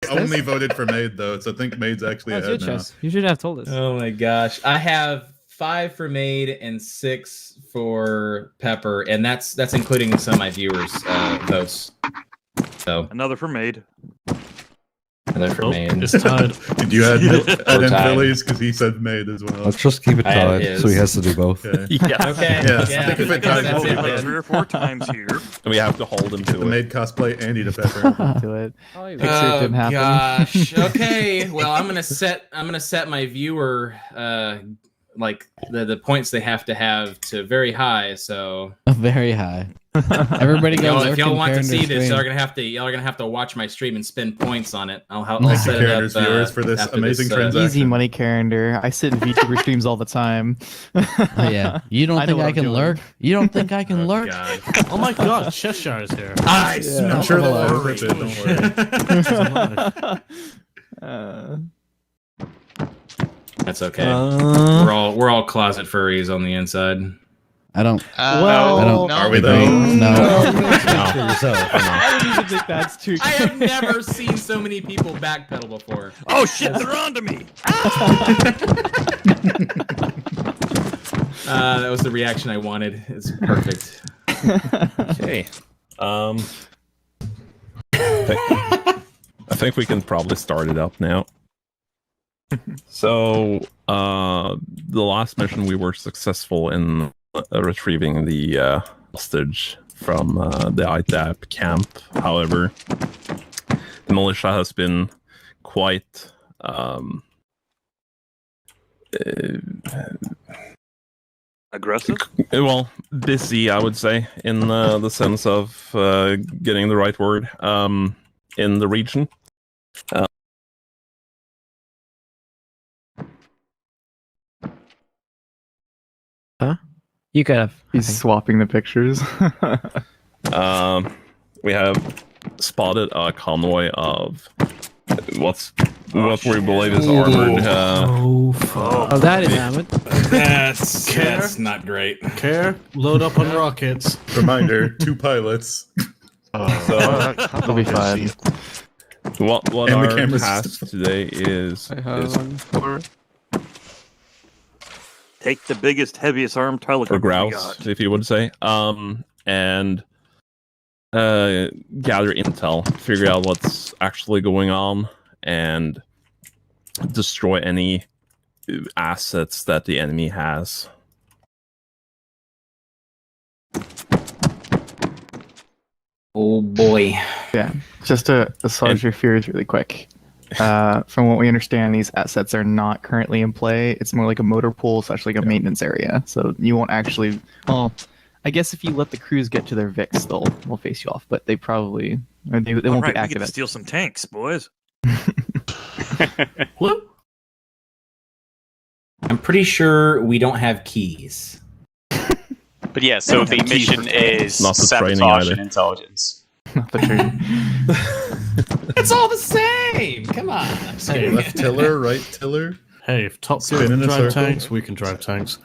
only voted for Maid though, so I think Maid's actually ahead now. You should have told us. Oh my gosh, I have 5 for Maid and 6 for Pepper, and that's including some of my viewers' votes. So another for Maid. Another for Maid. It's tied. Did you add in Phillies because he said Maid as well? Let's just keep it tied, so he has to do both. Okay. Yeah. Okay. Yeah. Yeah. I think if it ties, That's we'll it, do man. 3 or 4 times here. We have to hold him the to it. Maid cosplay and eat a pepper. Do it. Oh didn't happen. gosh. Okay. Well, I'm gonna set my viewer like the points they have to very high. So Very high. Everybody go. if y'all want to see this, y'all are gonna have to watch my stream and spend points on it. I'll set it up viewers for this after amazing transaction. Easy money, Carender. I sit in VTuber streams all the time. Yeah. You don't think I can lurk? You don't think I can lurk? God. Oh my god, Cheshire is here. I smell I'm sure they'll worry. clip it. Don't worry. That's okay. We're all closet furries on the inside. I don't. Well, I don't. No. Are we though? No. I don't even think that's true. I have never seen so many people backpedal before. Oh shit, they're onto me. That was the reaction I wanted. It's perfect. Okay. I think we can probably start it up now. So, the last mission we were successful in retrieving the hostage from the ITAP camp. However, the militia has been quite Aggressive? well, busy, I would say, in the sense of getting the right word, in the region. You could have. He's swapping the pictures. We have spotted a convoy of what we believe is armored. Fuck. that is. That's not great. Care, load up on rockets. Reminder: 2 pilots. It'll be fine. What And the our camera's task today is Take the biggest, heaviest armed or helicopter we grouse, got. if you would say, and gather intel, figure out what's actually going on, and destroy any assets that the enemy has. Oh boy. Yeah, just to assuage your fears really quick. From what we understand, these assets are not currently in play. It's more like a motor pool, slash like a maintenance area. So you won't actually. Well, I guess if you let the crews get to their VIX, they'll face you off. But they probably they won't Alright, be we active. get to steal some tanks, boys. What? I'm pretty sure we don't have keys. But yeah, so the mission is Not the training sabotage either. and intelligence. Not the training. It's all the same. Come on. I'm just kidding. Left tiller, right tiller. Hey, if Top Gear Spin in can a drive circle. tanks, we can drive tanks.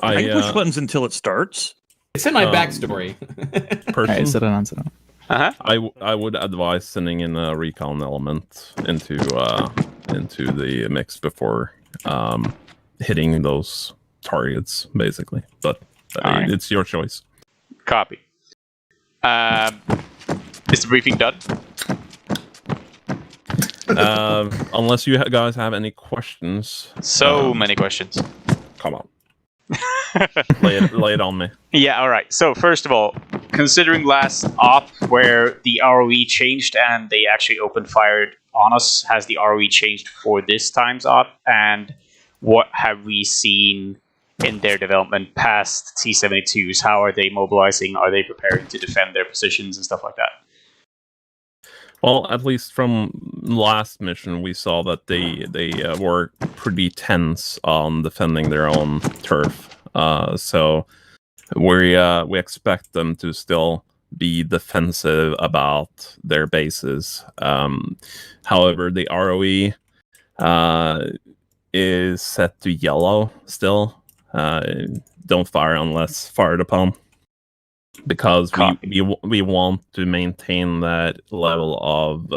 I can push buttons until it starts. It's in my Um, backstory. Alright, sit on, sit on. I would advise sending in a recon element into the mix before hitting those targets, basically. But Alright. it's your choice. Copy. Is the briefing done? Unless you guys have any questions. So many questions. Come on. lay it on me. Yeah, alright. So, first of all, considering last op where the ROE changed and they actually opened fire on us, has the ROE changed for this time's op? And what have we seen in their development past T-72s? How are they mobilizing? Are they preparing to defend their positions and stuff like that? Well, at least from last mission, we saw that they were pretty tense on defending their own turf. So we expect them to still be defensive about their bases. However, the ROE is set to yellow still. Don't fire unless fired upon. Because we want to maintain that level of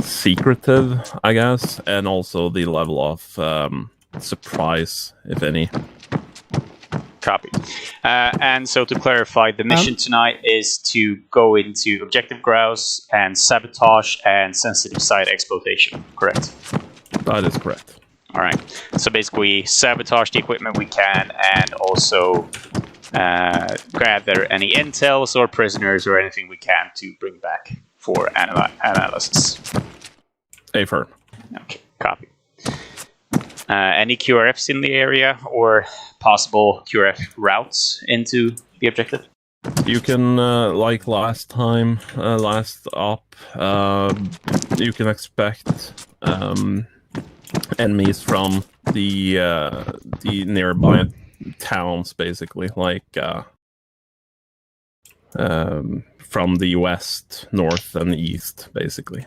secretive, I guess, and also the level of surprise, if any. Copy. And so to clarify, the mission tonight is to go into objective grouse and sabotage and sensitive site exploitation, correct? That is correct. All right. So basically, sabotage the equipment we can, and also gather any intels or prisoners or anything we can to bring back for analysis. Affirm. Okay, copy. Any QRFs in the area or possible QRF routes into the objective? You can, like last time, last op, you can expect enemies from the nearby towns, basically, like from the west, north, and east, basically.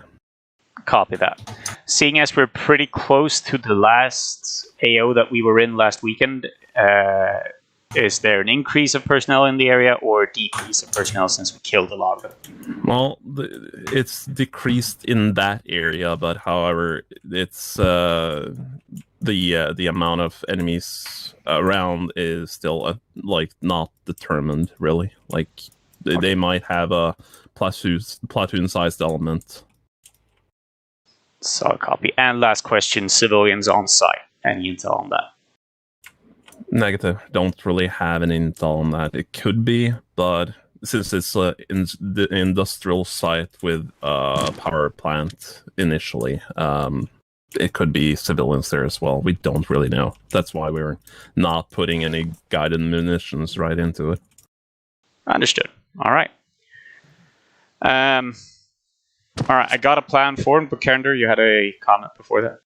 Copy that. Seeing as we're pretty close to the last AO that we were in last weekend, is there an increase of personnel in the area or a decrease of personnel since we killed a lot of them? Well, it's decreased in that area, but however, it's the amount of enemies around is still like not determined, really. Like they might have a platoon-sized element. Solid copy. And last question, civilians on site. Any intel on that? Negative. Don't really have any intel on that. It could be, but since it's the industrial site with a power plant initially, it could be civilians there as well. We don't really know. That's why we're not putting any guided munitions right into it. Understood. All right. All right, I got a plan for it, but Kender, you had a comment before that.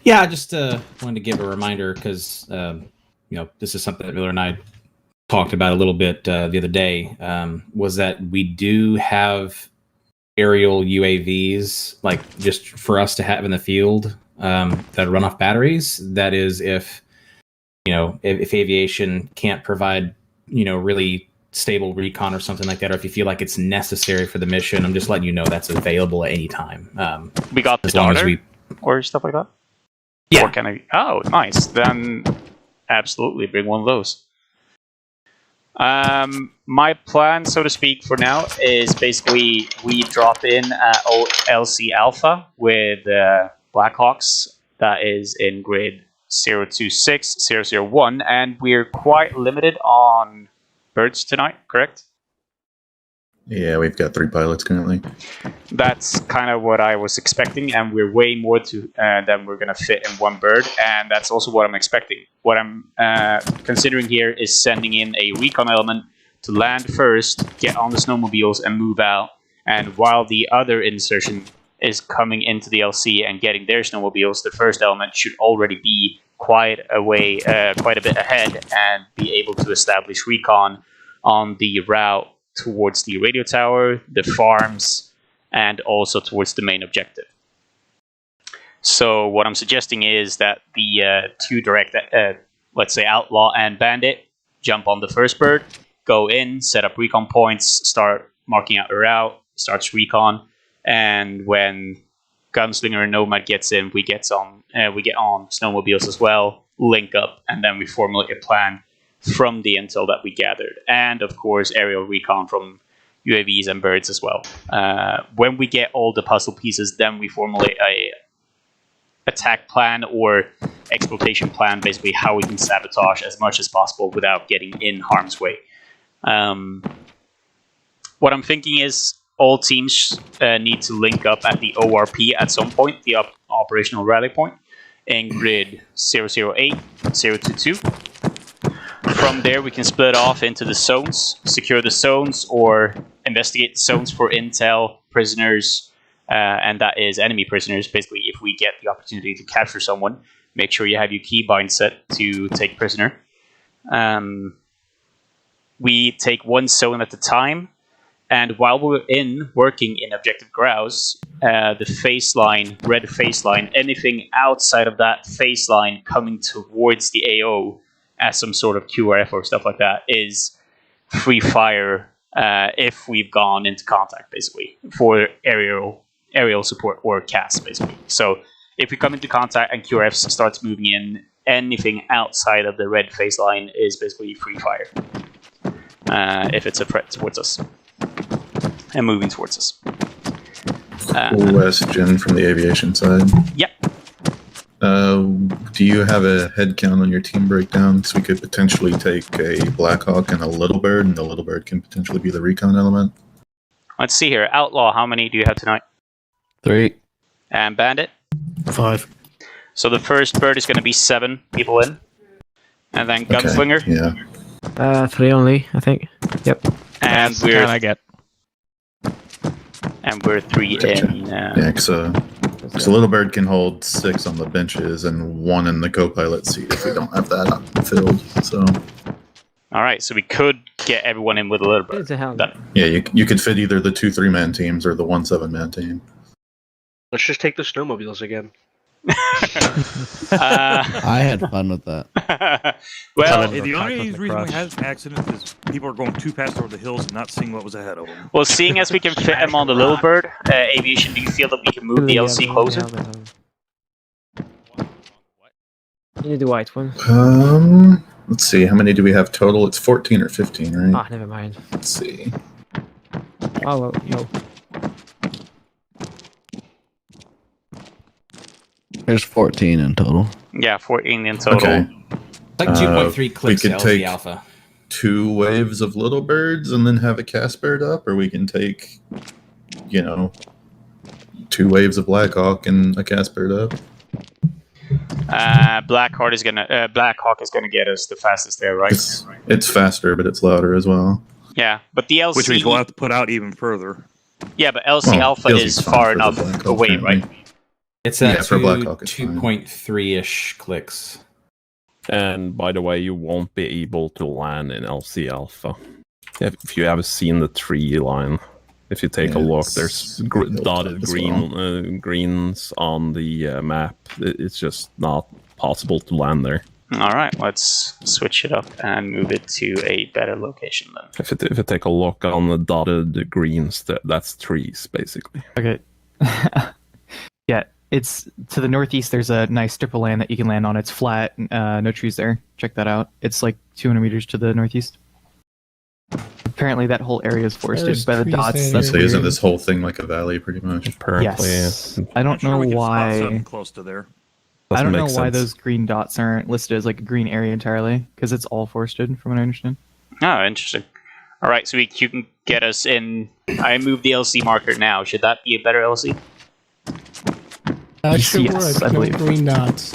Yeah, I just wanted to give a reminder because this is something that Miller and I talked about a little bit the other day. Was that we do have aerial UAVs, like just for us to have in the field that run off batteries. That is, if aviation can't provide really stable recon or something like that, or if you feel like it's necessary for the mission, I'm just letting you know that's available at any time. We got the starter or stuff like that? Yeah. Or can I? Oh, nice. Then absolutely bring one of those. My plan, so to speak, for now is basically we drop in LC Alpha with Blackhawks that is in grid 026001, and we're quite limited on birds tonight, correct? Yeah, we've got 3 pilots currently. That's kind of what I was expecting, and we're way more than we're going to fit in one bird, and that's also what I'm expecting. What I'm considering here is sending in a recon element to land first, get on the snowmobiles, and move out, and while the other insertion is coming into the LC and getting their snowmobiles, the first element should already be quite a bit ahead and be able to establish recon on the route towards the radio tower, the farms, and also towards the main objective. So what I'm suggesting is that the 2 direct, let's say Outlaw and Bandit, jump on the first bird, go in, set up recon points, start marking out a route, starts recon, and when Gunslinger and Nomad gets in, we get on snowmobiles as well, link up, and then we formulate a plan from the intel that we gathered, and of course aerial recon from UAVs and birds as well. When we get all the puzzle pieces, then we formulate a attack plan or exploitation plan, basically how we can sabotage as much as possible without getting in harm's way. What I'm thinking is all teams need to link up at the ORP at some point, the operational rally point, in grid 008, 022. From there, we can split off into the zones, secure the zones, or investigate the zones for intel, prisoners, and that is enemy prisoners. Basically, if we get the opportunity to capture someone, make sure you have your keybind set to take prisoner. We take one zone at a time, and while we're working in objective grouse, the face line, red face line, anything outside of that face line coming towards the AO as some sort of QRF or stuff like that is free fire if we've gone into contact, basically, for aerial support or CAS, basically. So if we come into contact and QRF starts moving in, anything outside of the red phase line is basically free fire. If it's a threat towards us and moving towards us. Question from the aviation side. Yep. Do you have a head count on your team breakdown so we could potentially take a Blackhawk and a Little Bird, and the Little Bird can potentially be the recon element? Let's see here. Outlaw, how many do you have tonight? 3. And Bandit? 5. So the first bird is going to be 7 people in. And then Gunslinger? Okay, yeah. 3 only, I think. Yep. And we're 3 Gotcha. in. Yeah, so Little Bird can hold 6 on the benches and 1 in the co-pilot seat if we don't have that filled. So. All right, so we could get everyone in with a Little Bird. Done. Yeah, you could fit either the 2 3-man teams or the 1 7-man team. Let's just take the snowmobiles again. I had fun with that. Well, The only reason we have accidents is people are going too fast over the hills and not seeing what was ahead of them. well, seeing as we can fit them on the Little Bird, Aviation, do you feel that we can move the LC closer? You need the white one. Let's see, how many do we have total? It's 14 or 15, right? Ah, never mind. Let's see. Oh, well, no. There's 14 in total. Yeah, 14 in total. Okay. Like 2.3 clicks we to could LC take Alpha. 2 waves of Little Birds and then have a Cas Bird up, or we can take, 2 waves of Blackhawk and a Cas Bird up. Blackhawk is gonna get us the fastest there, right? It's faster, but it's louder as well. Yeah, but the LC. Which means we'll have to put out even further. Yeah, but LC Alpha LC is is fine far for the enough Blackhawk, away, apparently. right? It's at Yeah, for Blackhawk, it's fine. 2.3-ish clicks. And by the way, you won't be able to land in LC Alpha. If you have seen the tree line, if you take a look, there's dotted greens on the map. It's just not possible to land there. All right, let's switch it up and move it to a better location then. If you take a look on the dotted greens, that's trees, basically. Okay. Yeah, it's to the northeast. There's a nice strip of land that you can land on. It's flat, no trees there. Check that out. It's like 200 meters to the northeast. Apparently, that whole area is forested by the dots. That's So isn't this whole thing like a valley, pretty much? Apparently, yes. I don't know why. Close to there. I don't know make why sense. those green dots aren't listed as like a green area entirely, because it's all forested, from what I understand. Oh, interesting. All right, so you can get us in. I moved the LC marker now. Should that be a better LC? Yes, I believe. Green dots.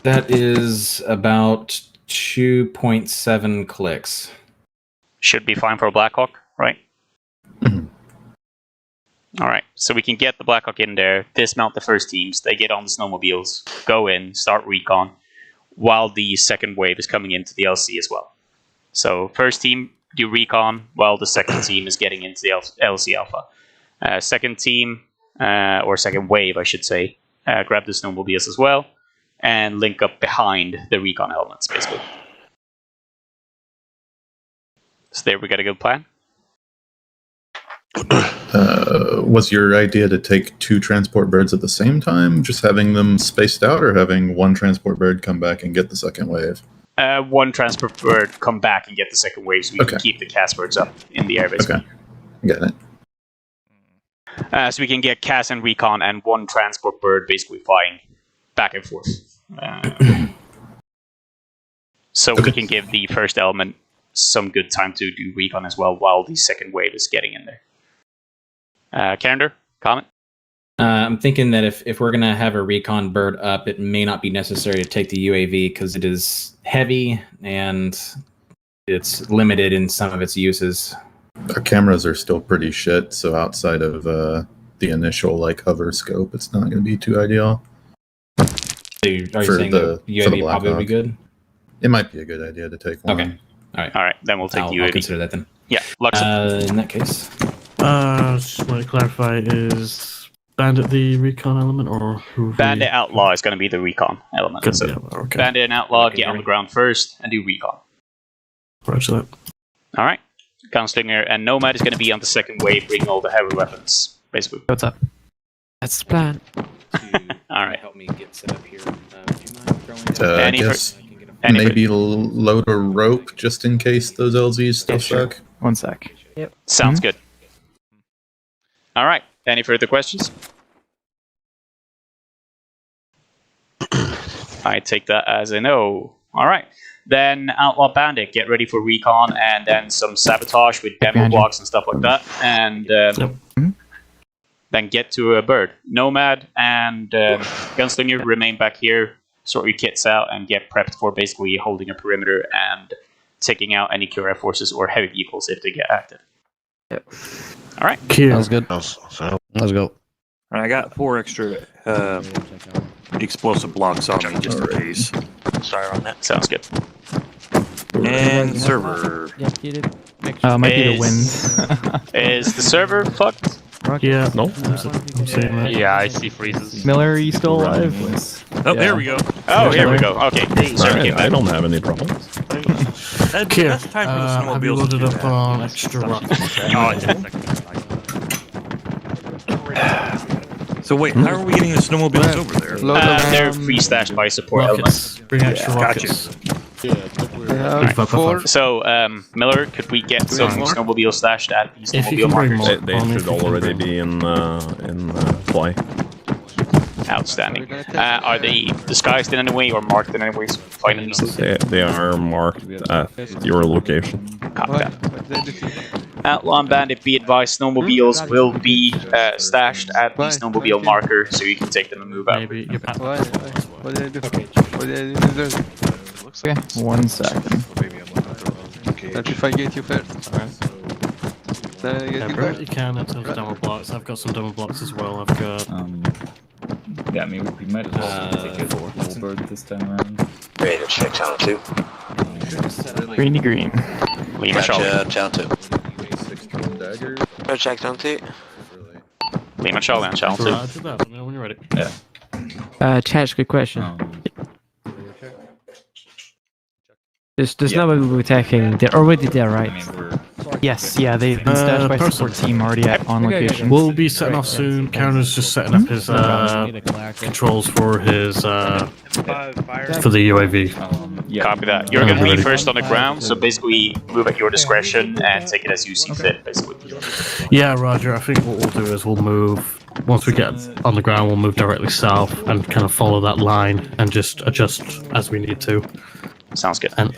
That is about 2.7 clicks. Should be fine for a Blackhawk, right? All right, so we can get the Blackhawk in there, dismount the first teams, they get on the snowmobiles, go in, start recon, while the second wave is coming into the LC as well. So first team do recon, while the second team is getting into the LC Alpha. Second team, or second wave, I should say, grab the snowmobiles as well, and link up behind the recon elements, basically. So there we got a good plan. Was your idea to take 2 transport birds at the same time, just having them spaced out, or having 1 transport bird come back and get the second wave? 1 transport bird come back and get the second wave, so we can keep the CAS birds up in the air, basically. Okay, got it. So we can get CAS and recon and 1 transport bird basically flying back and forth. So we can give the first element some good time to do recon as well, while the second wave is getting in there. Candor, comment? I'm thinking that if we're going to have a recon bird up, it may not be necessary to take the UAV because it is heavy and it's limited in some of its uses. Our cameras are still pretty shit, so outside of the initial hover scope, it's not going to be too ideal. So are you saying the UAV probably would be good? It might be a good idea to take one. Okay. All right, then we'll take the UAV. I'll consider that then. Yeah, Lux. In that case. Just want to clarify, is Bandit the recon element, or who? Bandit Outlaw is going to be the recon element. Good, So yeah, okay. Bandit and Outlaw get on the ground first and do recon. Roger that. All right. Gunslinger, and Nomad is going to be on the second wave, bringing all the heavy weapons, basically. What's up? That's the plan. All right. Help me get set up here. Do you mind throwing I Any guess any maybe load a rope just in case those LZs still suck. 1 sec. Sounds good. All right. Any further questions? I take that as a no. All right. Then Outlaw Bandit, get ready for recon, and then some sabotage with demo blocks and stuff like that. And then get to a bird. Nomad and Gunslinger remain back here, sort your kits out, and get prepped for basically holding a perimeter and taking out any QRF forces or heavy vehicles if they get active. Yep. All right. Sounds good. Let's go. I got 4 extra explosive blocks on me just in case. Sorry on that. Sounds good. And server. Might be the wind. Is the server fucked? Yeah. No. I'm seeing that. Yeah, I see freezes. Miller, are you still alive? Oh, there we go. Oh, here we go. Okay. Server came I back. don't have any problems. That's time for the Have you snowmobiles. loaded up on extra rockets? Oh, it's a second. So wait, how are we getting the snowmobiles over there? They're pre-stashed by support elements. Rockets. Bring extra Gotcha. rockets. So, Miller, could we get some snowmobiles stashed at these If you snowmobile can bring markers? more. They should already be in play. Outstanding. Are they disguised in any way or marked in any way? Finding these? They are marked at your location. Copy that. Outlaw and Bandit, be advised, snowmobiles will be stashed at the snowmobile marker, so you can take them and move out. Maybe you're back. What did I do? Okay, 1 second. Not if I get you first. Then I get you Bro, first. you can into the demo blocks. I've got some demo blocks as well. I've got. Yeah, I mean, we might as well take it for full bird this time around. Ready to check channel 2. Greeny green. Lima Charlie. Channel 2. Go check channel 2. Lima Charlie on channel 2. Roger that. Let me know when you're ready. Yeah. Chad, good question. There's nobody will be attacking. They're already there, right? Yes, yeah, they've been stashed by support team already on location. We'll be setting off soon. Karen's just setting up his controls for his for the UAV. Copy that. You're going to be first on the ground, so basically move at your discretion and take it as you see fit, basically. Yeah, Roger. I think what we'll do is we'll move. Once we get on the ground, we'll move directly south and kind of follow that line and just adjust as we need to. Sounds good. And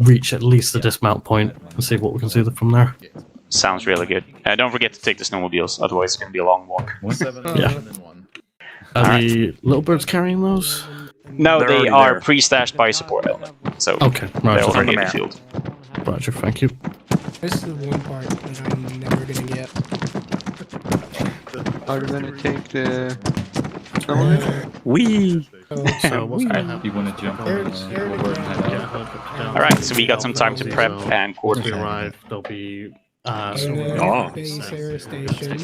reach at least the dismount point and see what we can see from there. Sounds really good. Don't forget to take the snowmobiles, otherwise it's going to be a long walk. Yeah. Are the little birds carrying those? No, They're they already are there. pre-stashed by support element. So Okay, they're Roger. already in the field. Roger, thank you. This is the one part that I'm never gonna get. Are you gonna take the... Wee! So what's going to happen? You want to jump on full bird and head out? Alright, so we got some time to prep and Once we coordinate. arrive, there'll be Base air station.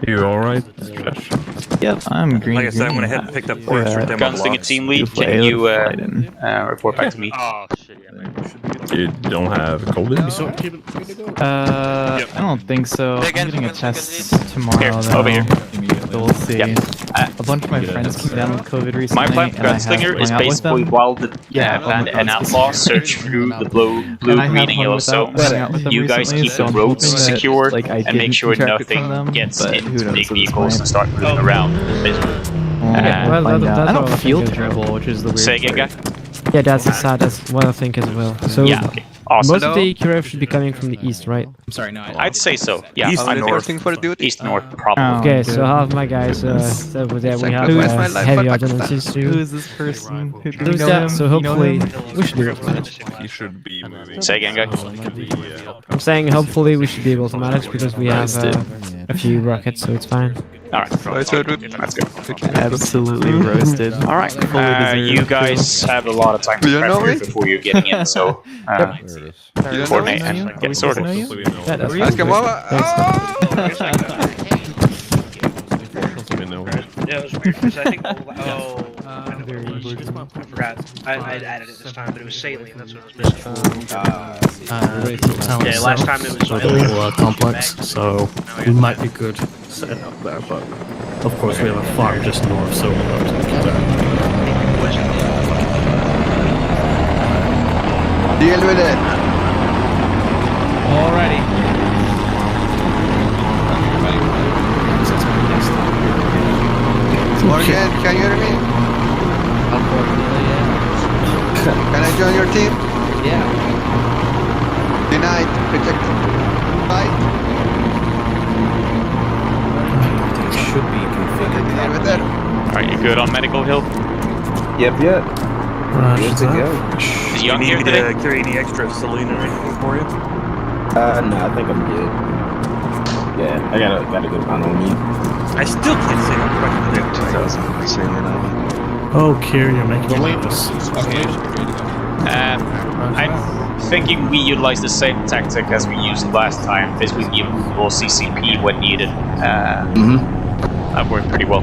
You alright? Yep, I'm green. Like I said, I went ahead and picked up 4 extra demo Gunslinger blocks. team lead, can you report back to me? Oh, shit, yeah. You don't have COVID? So keep it. I don't think so. I'm getting a test tomorrow. Here, though. over here. So we'll see. Yep. A bunch of my friends came down with COVID recently. My plan for and I have Gunslinger is hung out with basically them. while the Yeah, bandit and I was outlaw search through the blue, And green, I have and hung yellow without zones. hanging out with them You guys recently, keep so the I'm roads hoping that, secure like, I and didn't make sure contract it from nothing them, gets but who into knows big at this vehicles point. and start moving around. well, Find out. that's I don't all I feel think is- terrible, which is the weird Say again, guy? part. Yeah, that's what I think as well. So Yeah, okay. Awesome. most of the QRF should be coming from the east, right? I'm sorry, no. I'd say so. Yeah, East and north. East north, probably. Okay, so half my guys over there we have Who is my heavy ordnances Who too. is this person? Who, Who's that? So hopefully we should be able to manage. You should be moving. Say again, guy? I'm saying hopefully we should be able to manage because we have a few rockets, so it's fine. Alright, that's good. Absolutely roasted. Alright, you guys have a lot of time to prep here before you're getting in, so coordinate and get sorted. Yeah, that's Ask him Yeah, it was weird because I think. Oh. forgot. I added it this time, but it was saline. That's what I was missing. Yeah, last time it was a little complex, so we might be good setting up there, but of course we have a farm just north, so we'll have to get there. Deal with it. Alrighty. Morgan, can you hear me? Unfortunately, yeah. Can I join your team? Yeah. Denied. Reject. Right. Should be configured. Deal with it. Are you good on medical help? Yep. Good to go. Do you need me to carry any extra saline or anything for you? No, I think I'm good. Yeah, I got a good amount on me. I still can't say I'm quite 2,000 saline on me. Oh, Kier, you're making me nervous. I'm thinking we utilize the same tactic as we used last time. Basically, give full CCP when needed. That worked pretty well.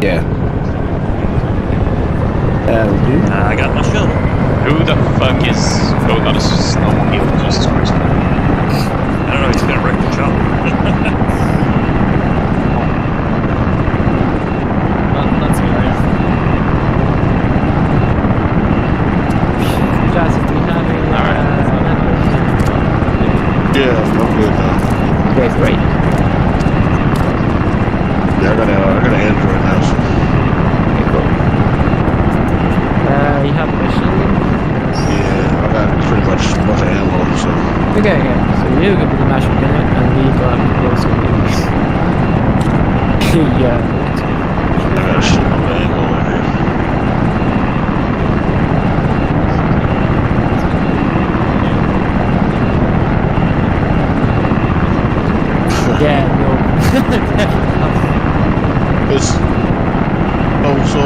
Yeah. I got my shuttle. Who the fuck is going on a snowmobile? Jesus Christ. I don't know, he's gonna wreck the shuttle. That's alright. Joseph, do you have a... Yeah, I'm good now. Okay, great. Yeah, I got an Android now. So. Okay, cool. You have a mission? Yeah, I got pretty much a bunch of ammo, so. Okay. So you go to the machine gun and we go up close range. Yeah. I got a shit on the ammo in here. Yeah, no. It's so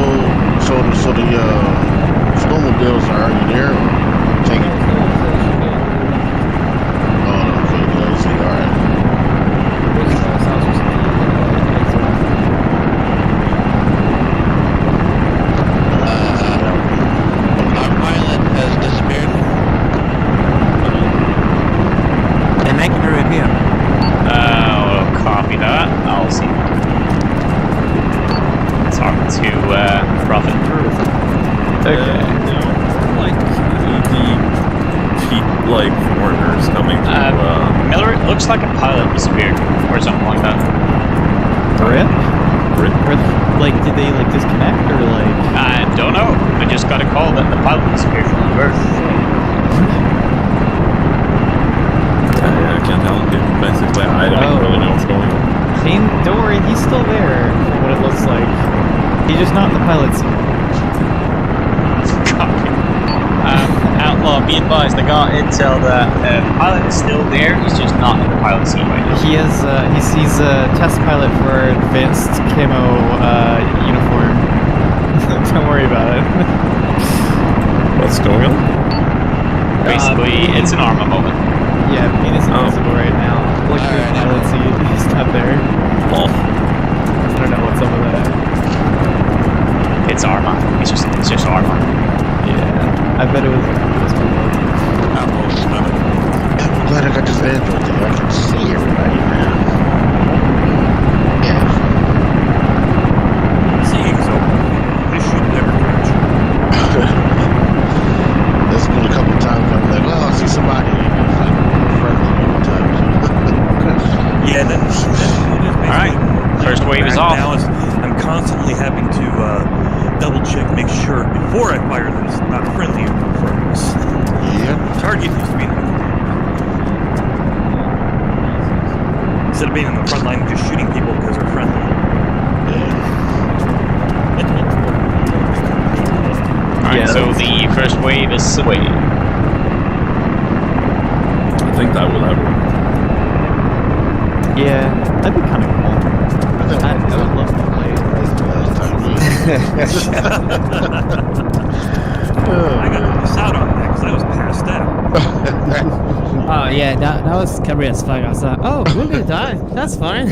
the snowmobiles are already there or taking. Oh, okay, yeah, I see. All right. Our pilot has disappeared. And making her appear. Copy that. I'll see. Talk to Prophet. Okay. Like the foreigners coming to. Miller, it looks like a pilot disappeared or something like that. Rip? Like, did they disconnect or I don't know. I just got a call that the pilot disappeared from the bird. I can't tell. Basically, I don't really know what's going on. Don't worry, he's still there, from what it looks like. He's just not in the pilot seat. Copy. Outlaw, be advised, I got intel that the pilot is still there, he's just not in the pilot seat right now. He is, he's a test pilot for advanced camo uniform. Don't worry about it. What's going on? Basically, it's an ARMA moment. Yeah, Payne is invisible right now. Look at the pilot seat, he's not there. Oh. I don't know what's up with that. It's ARMA. It's just ARMA. Yeah, I bet it was invisible. I'm glad I got this Android thing. I can see everybody now. Yeah. Seeing so, this should never crash. There's been a couple of times I'm like, oh, I see somebody. And it's like friendly every time. Yeah, that's it is. All right, first wave is off. Now I'm constantly having to double check, make sure before I fire that it's not friendly uniforms. Yep. Target needs to be in the instead of being in the front line and just shooting people because they're friendly. Alright, so the first wave is away. I think that would have worked. Yeah, that'd be kind of cool. I would love to play it. I got this out on that because I was passed out. Oh yeah, that was scary as fuck. I was like, oh, we're gonna die. That's fine.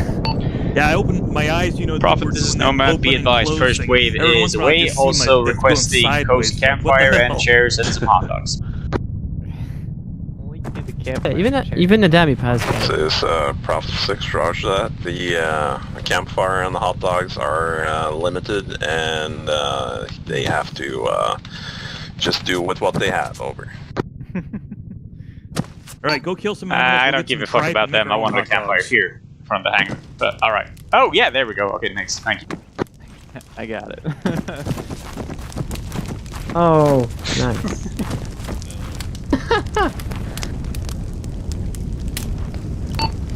Yeah, I opened my eyes, you know. Prophet, this is Nomad. Be advised, first wave is away. Also requesting coast campfire and chairs and some hot dogs. Even the Dami pass. This is Prophet 6, roger that. The campfire and the hot dogs are limited, and they have to just do with what they have. Over. Alright, go kill some animals. I don't give a fuck about them. I want the campfire here in front of the hangar. But alright. Oh, yeah, there we go. Okay, next. Thank you. I got it. Oh, nice.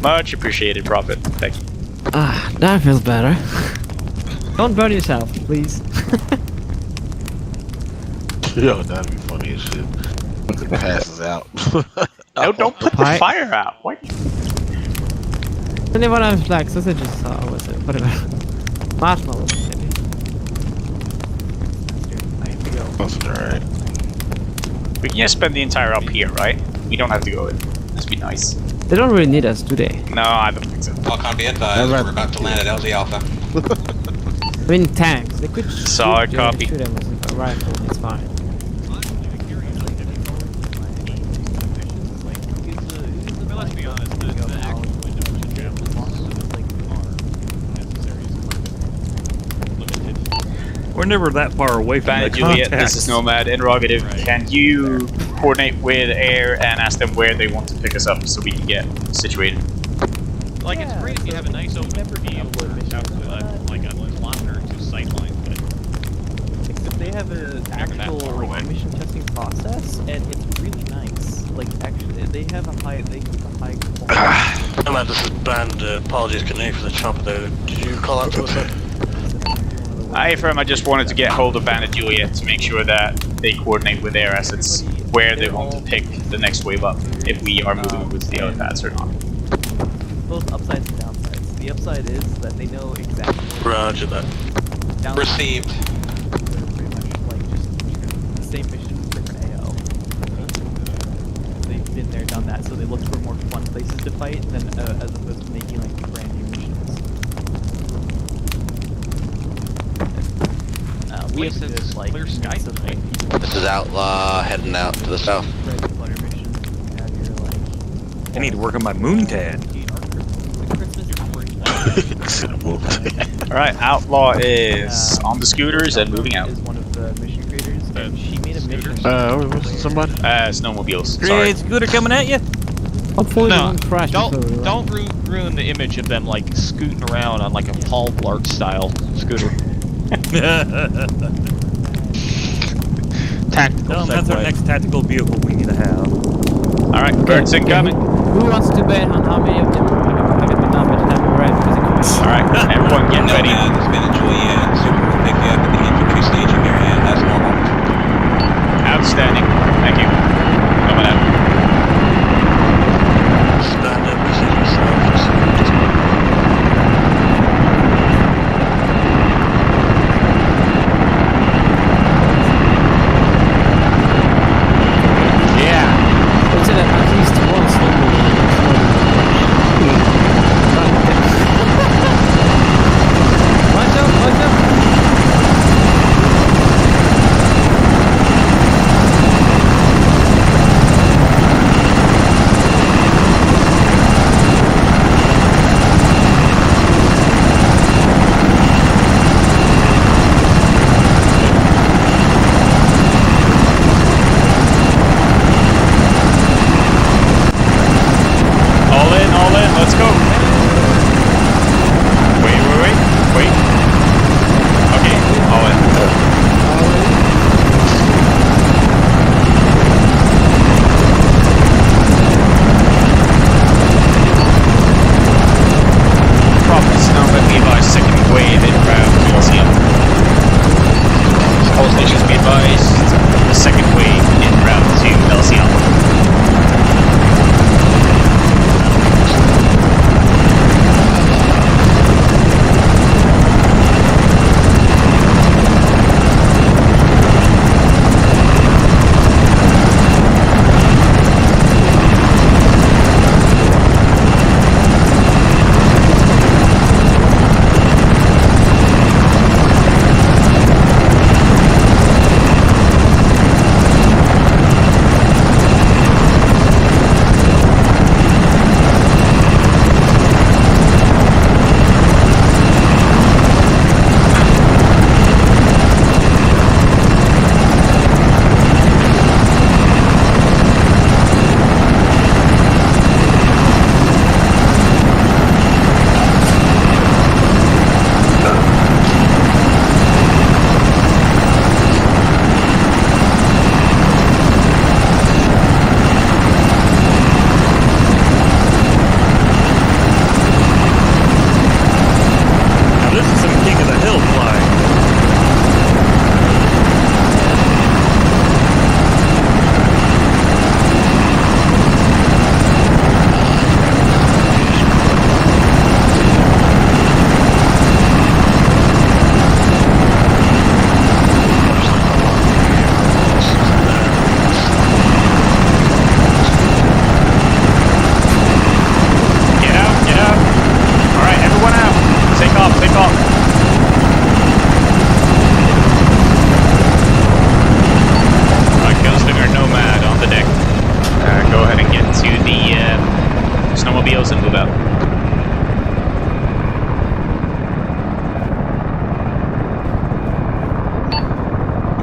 Much appreciated, Prophet. Thank you. Ah, that feels better. Don't burn yourself, please. Yo, that'd be funny as shit. It passes out. No, don't put the fire out. What? Anyone have like sausages? What's it? Whatever. Marshmallows, maybe. I have to go. That's alright. We can just spend the entire up here, right? We don't have to go in. That'd be nice. They don't really need us, do they? No, I don't think so. Falcon, be advised, we're about to land at LZ Alpha. I mean, tanks. They could solid copy. Shoot them with a rifle. It's fine. Let's be honest. We're never that far away from Bandit the Juliet, contacts. this is Nomad. Interrogative. Can you coordinate with Air and ask them where they want to pick us up so we can get situated? Like, it's great if you have a nice open view out to like a kilometer or two sight line, but except they have an actual like emission testing process, and it's really nice. Like, actually, they have a high. They keep a high quality. Nomad, this is Band. Apologies, Canadian, for the chomp there. Did you call out to us? Hi, firm. I just wanted to get hold of Bandit Juliet to make sure that they coordinate with their assets where they want to pick the next wave up, if we are moving over to the other paths or not. Both upsides and downsides. The upside is that they know exactly. Roger that. Received. They're pretty much like just the same mission, different AO. They've been there, done that, so they look for more fun places to fight than as opposed to making like brand new missions. We have a good, like, clear sky tonight. This is Outlaw heading out to the south. I need to work on my moon tad. Alright, Outlaw is on the scooters and moving out. Is one of the mission creators, and she made a mission. Somebody? Snowmobiles. Great scooter coming at you. Hopefully No, don't crash. don't ruin the image of them like scooting around on like a Paul Blart style scooter. Tactical. No, that's our next tactical vehicle we need to have. Alright, birds incoming. Who wants to bet on how many of them are going to be done by the time we're ready? Alright, everyone get ready. It's been a Juliet. So we will pick you up at the infantry staging area as normal. Outstanding. Thank you. Coming out. Stand up, position yourself.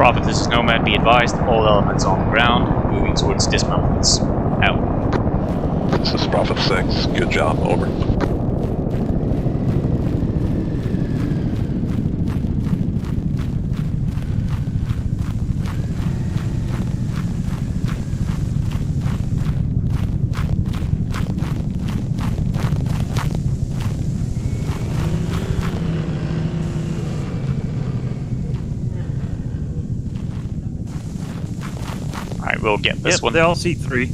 Prophet, this is Nomad. Be advised, all elements on the ground, moving towards dismemberments. Out. This is Prophet 6. Good job. Over. Alright, we'll get this one. They all see 3.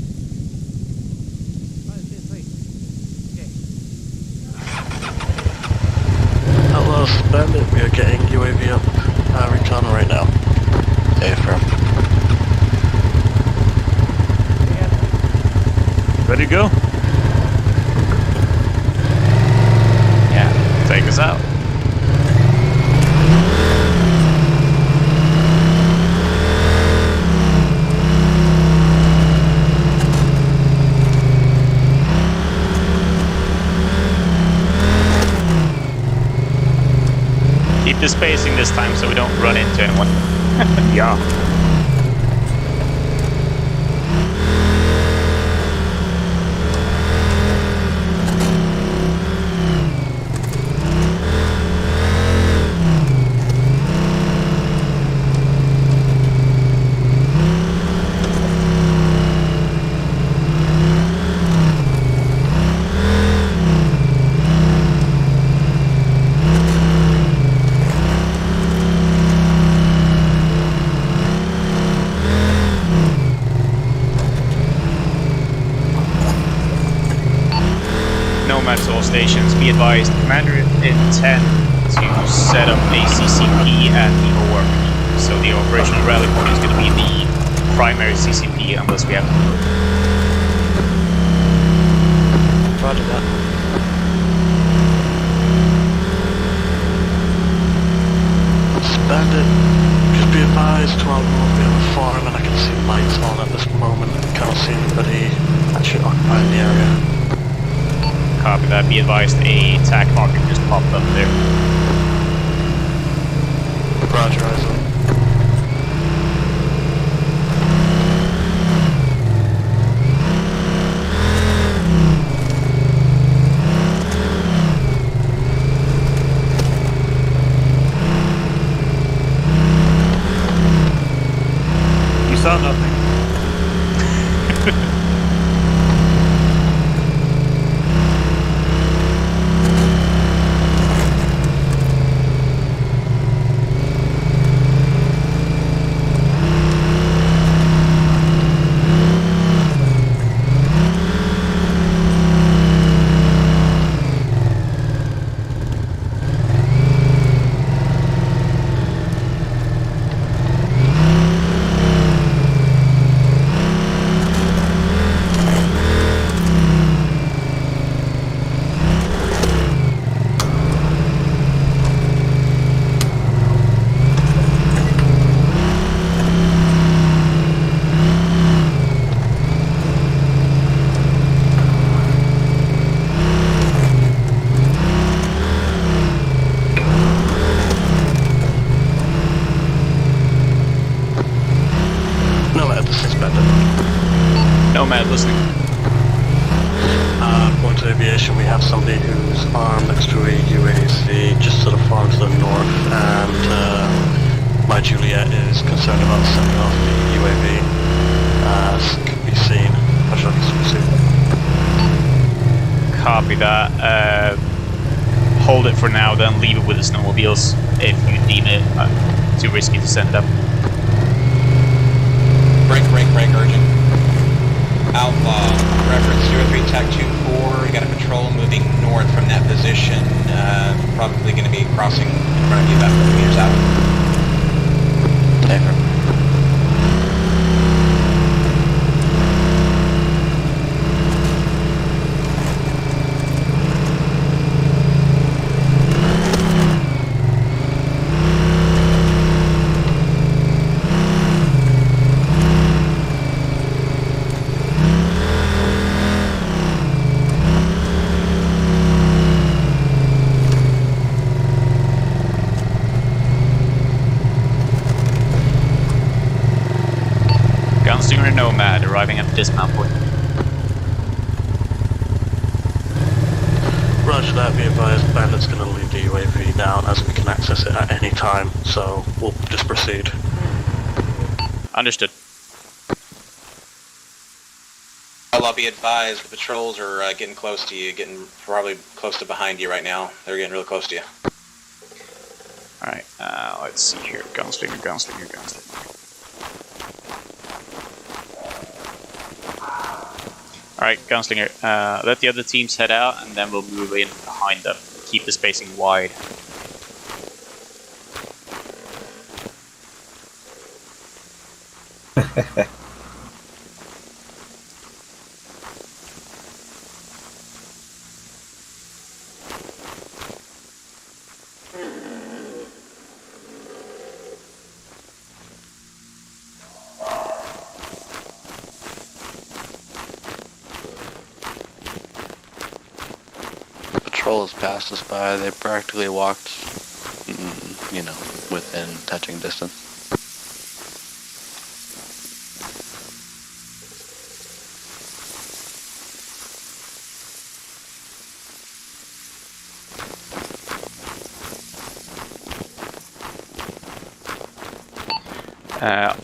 Hello, Bandit. We are getting UAV up return right now. Affirm. Ready to go? Yeah, take us out. Keep the spacing this time so we don't run into anyone. Yeah. Nomads all stations, be advised, Commander intend to set up a CCP at the ORP. So the operational rally point is going to be the primary CCP unless we have to move. Roger that. Bandit, just be advised, 12 will be on the farm and I can see lights on at this moment. I can't see anybody actually occupying the area. Copy that, be advised, a attack marker just popped up there. Roger, eyes on. You saw nothing. Nomad listening. Going to aviation, we have somebody who's armed next to a UAC just sort of far to the north, and my Juliet is concerned about setting off the UAV. As can be seen. I shall be seen. Copy that. Hold it for now, then leave it with the snowmobiles if you deem it too risky to send up. Break, urgent. Outlaw, reference 03 TAC 24, you got a patrol moving north from that position, probably going to be crossing in front of you about 50 meters out. Affirm. Nomad arriving at the dismount point. Roger that, be advised, Bandit's going to leave the UAV down as we can access it at any time, so we'll just proceed. Understood. I'll be advised, the patrols are getting close to you, getting probably close to behind you right now. They're getting really close to you. Alright, let's see here. Gunslinger. Alright, Gunslinger, let the other teams head out, and then we'll move in behind them. Keep the spacing wide. Patrol has passed us by. They practically walked, you know, within touching distance.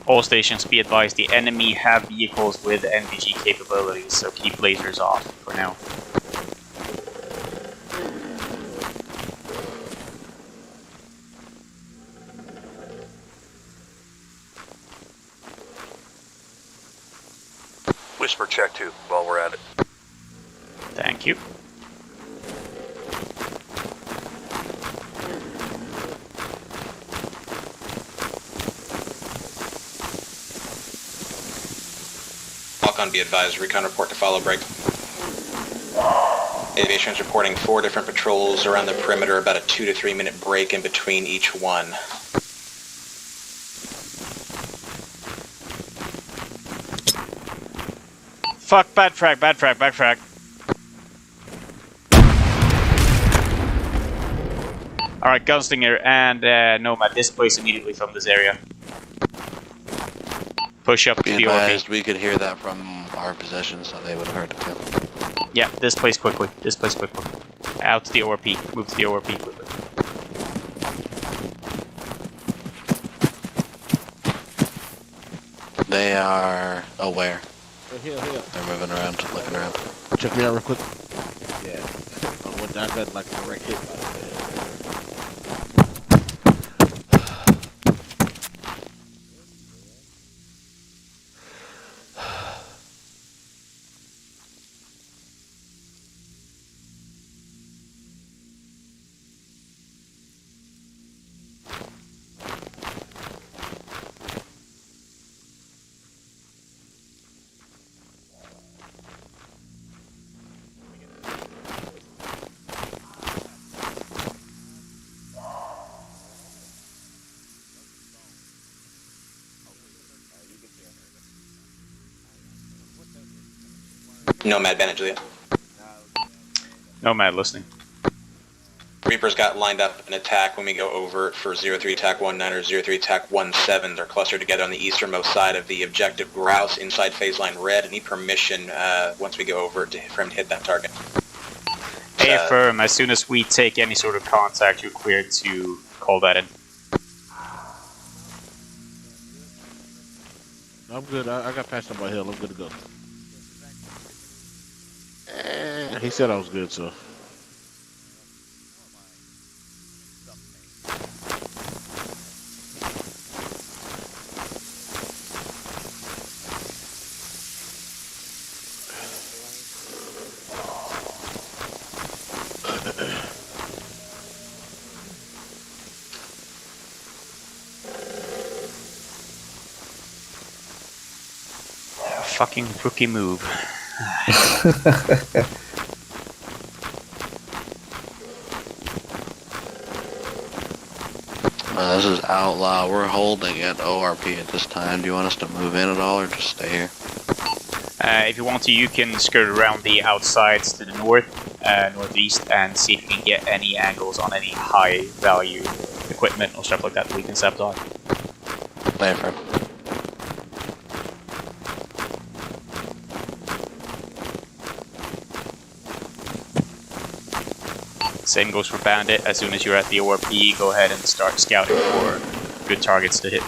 All stations, be advised, the enemy have vehicles with NVG capabilities, so keep lasers off for now. Whisper check 2 while we're at it. Thank you. Falcon, be advised, recon report to follow break. Aviation is reporting 4 different patrols around the perimeter, about a 2 to 3 minute break in between each one. Fuck, bad frag. Alright, Gunslinger and Nomad, displace immediately from this area. Push up to Be the advised, ORP. we could hear that from our position, so they would have heard the kill. Yeah, displace quickly. Out to the ORP. Move to the ORP quickly. They are aware. Here. They're moving around, looking around. Check me out real quick. Yeah. I went down that like a direct hit. Nomad, Bandit, Juliet. Nomad, listening. Reapers got lined up an attack when we go over for 03 attack 19 or 03 attack 17. They're clustered together on the easternmost side of the objective. Grouse inside phase line red. Need permission once we go over for him to hit that target. Hey, affirm. As soon as we take any sort of contact, you're cleared to call that in. I'm good. I got past on my hill. I'm good to go. He said I was good, so. Fucking rookie move. This is Outlaw. We're holding at ORP at this time. Do you want us to move in at all or just stay here? If you want to, you can skirt around the outsides to the north, northeast, and see if you can get any angles on any high-value equipment or stuff like that we can sabotage. Play for Same goes for Bandit. As soon as you're at the ORP, go ahead and start scouting for good targets to hit.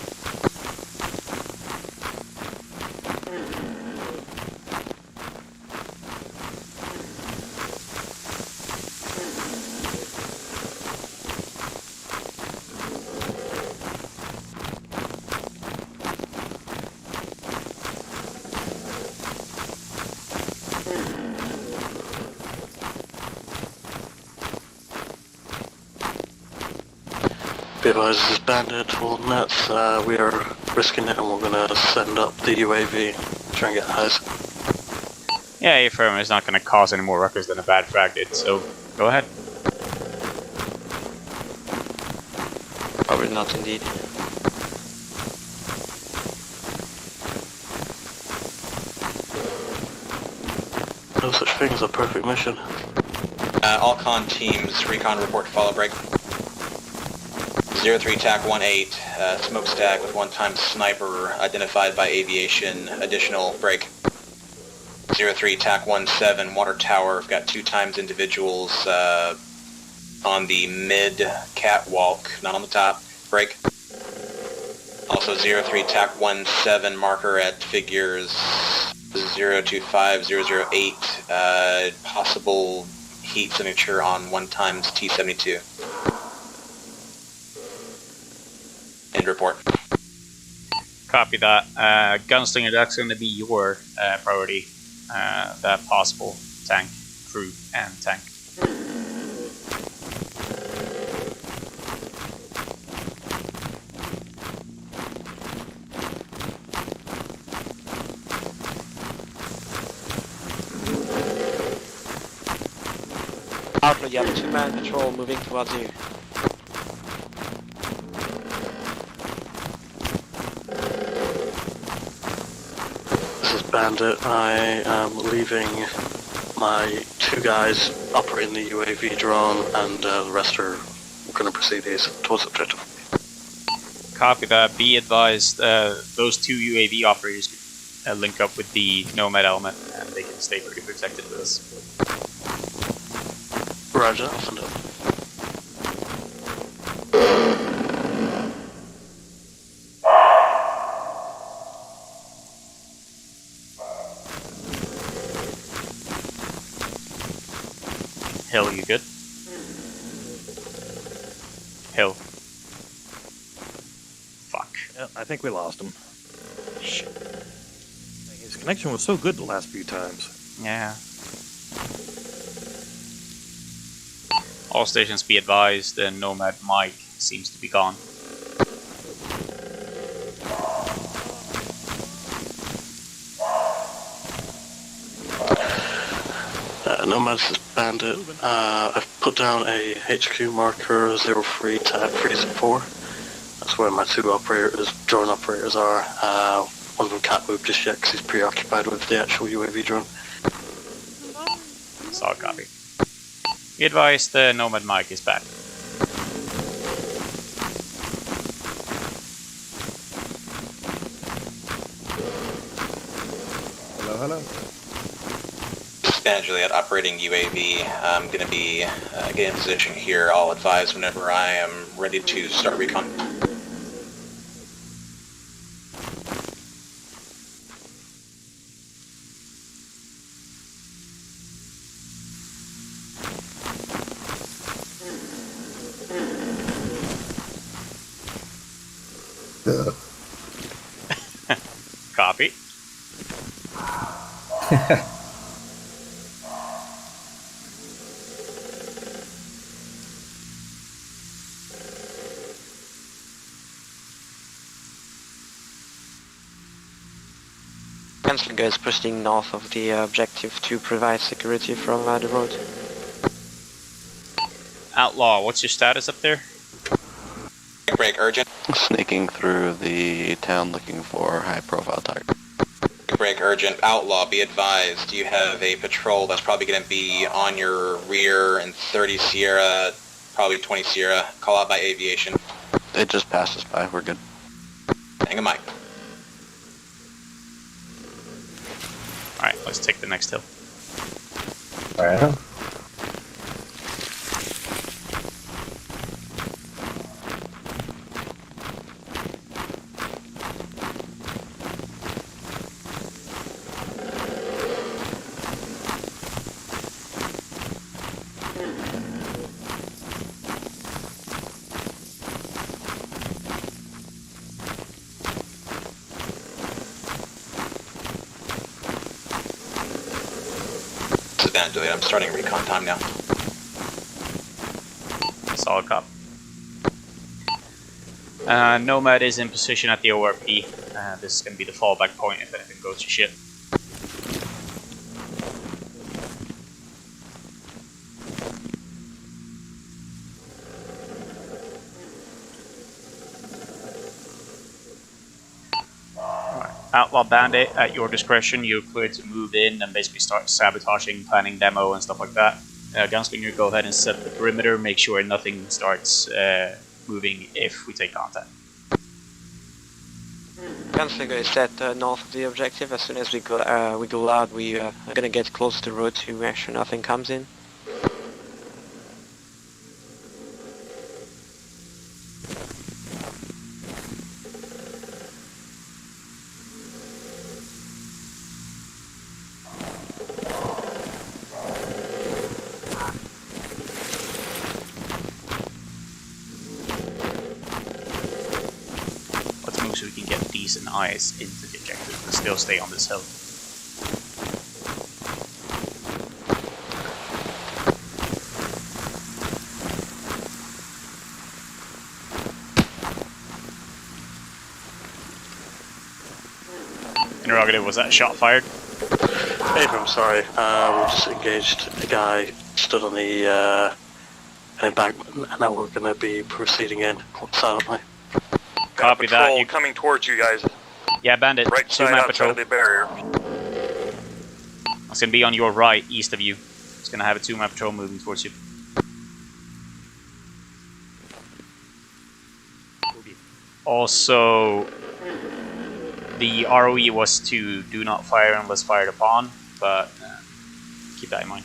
Be advised, this is Bandit, holding nets. We are risking it and we're going to send up the UAV, try and get highs. Yeah, A-firm is not going to cause any more ruckus than a bad frag did, so go ahead. Probably not indeed. No such thing as a perfect mission. All con teams, recon report follow break. 03 TAC 18, smokestack with one-time sniper identified by aviation, additional break. 03 TAC 17, water tower, we've got 2 times individuals on the mid catwalk, not on the top, break. Also 03 TAC 17, marker at figures 025, 008, possible heat signature on 1 times T-72. End report. Copy that. Gunslinger, that's going to be your priority. That possible tank, crew, and tank. Outlaw, you have a 2-man patrol moving towards you. Bandit, I am leaving my 2 guys operating the UAV drone, and the rest are going to proceed towards the objective. Copy that. Be advised, those 2 UAV operators link up with the Nomad element, and they can stay pretty protected with us. Roger, I'll send up. Hill, you good? Hill. Fuck. Yeah, I think we lost him. Shit. His connection was so good the last few times. Yeah. All stations be advised, the Nomad mic seems to be gone. Nomad's Bandit. I've put down a HQ marker 03 TAC 4. That's where my 2 operators, drone operators are. One of them can't move just yet because he's preoccupied with the actual UAV drone. Solid copy. Be advised, the Nomad mic is back. Hello, hello. Spanish Juliet operating UAV. I'm going to be getting in position here. I'll advise whenever I am ready to start recon. Copy. Gunslinger is proceeding north of the objective to provide security from the road. Outlaw, what's your status up there? Break urgent. Sneaking through the town looking for high-profile target. Break urgent. Outlaw, be advised. You have a patrol that's probably going to be on your rear in 30 Sierra, probably 20 Sierra. Call out by aviation. They just passed us by. We're good. Hang a mic. Alright, let's take the next hill. Alright. Bandit delete. I'm starting recon time now. Solid cop. Nomad is in position at the ORP. This is going to be the fallback point if anything goes to shit. Outlaw Bandit, at your discretion, you're cleared to move in and basically start sabotaging, planning demo, and stuff like that. Gunslinger, go ahead and set the perimeter, make sure nothing starts moving if we take contact. Gunslinger is set north of the objective. As soon as we go out, we are gonna get close to the road to make sure nothing comes in. So we can get decent eyes into the objective and still stay on this hill. Interrogative, was that a shot fired? Hey, I'm sorry. We just engaged a guy stood on the embankment, and now we're going to be proceeding in silently. Copy that. You coming towards you guys? Yeah, Bandit. Right side outside of the barrier. It's going to be on your right, east of you. It's going to have a 2-man patrol moving towards you. Also, the ROE was to do not fire unless fired upon, but keep that in mind.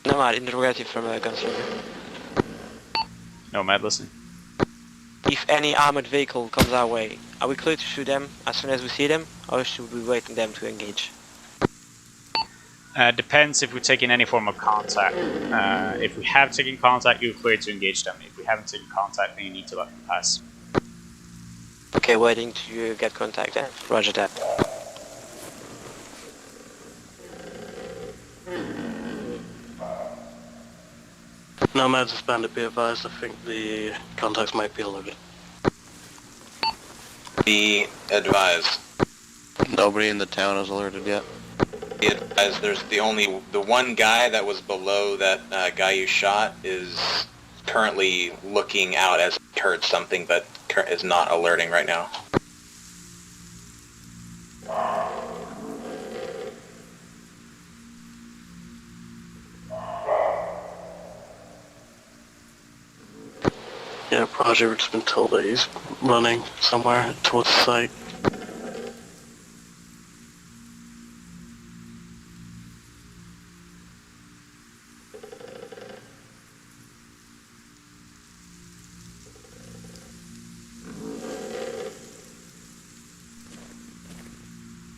Nomad, interrogative from Gunslinger. Nomad, listen. If any armored vehicle comes our way, are we clear to shoot them as soon as we see them, or should we wait for them to engage? Depends if we're taking any form of contact. If we have taken contact, you're clear to engage them. If we haven't taken contact, then you need to let them pass. Okay, waiting to get contact then. Roger that. Nomads is Bandit, be advised. I think the contacts might be alerted. Be advised. Nobody in the town is alerted yet. Be advised, there's the one guy that was below that guy you shot is currently looking out as he heard something, but is not alerting right now. Yeah, Project's been told that he's running somewhere towards the site.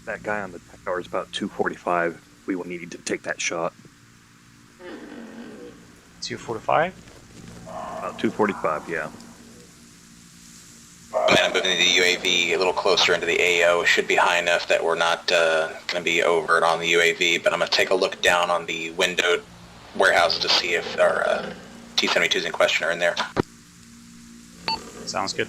That guy on the tower is about 245. We will need to take that shot. 245? About 245, yeah. I'm moving the UAV a little closer into the AO. Should be high enough that we're not going to be overt on the UAV, but I'm going to take a look down on the windowed warehouse to see if our T-72s in question are in there. Sounds good.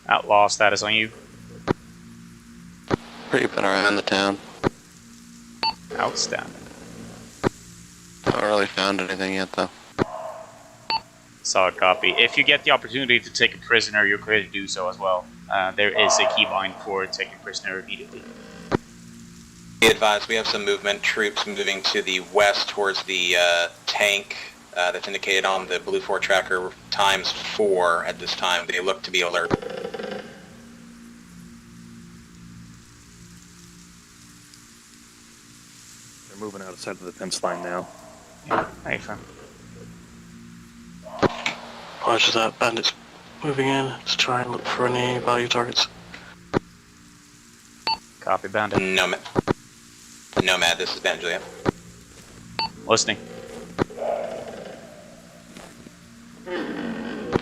Outlaw status on you. Creeping around the town. Outstanding. Not really found anything yet, though. Solid copy. If you get the opportunity to take a prisoner, you're clear to do so as well. There is a keybind for taking a prisoner immediately. Be advised, we have some movement. Troops moving to the west towards the tank that's indicated on the Blue 4 tracker ×4 at this time. They look to be alert. They're moving outside of the fence line now. Yeah, hey, fam. Roger that. Bandits moving in to try and look for any value targets. Copy, Bandit. Nomad, this is Ben Juliet. Listening.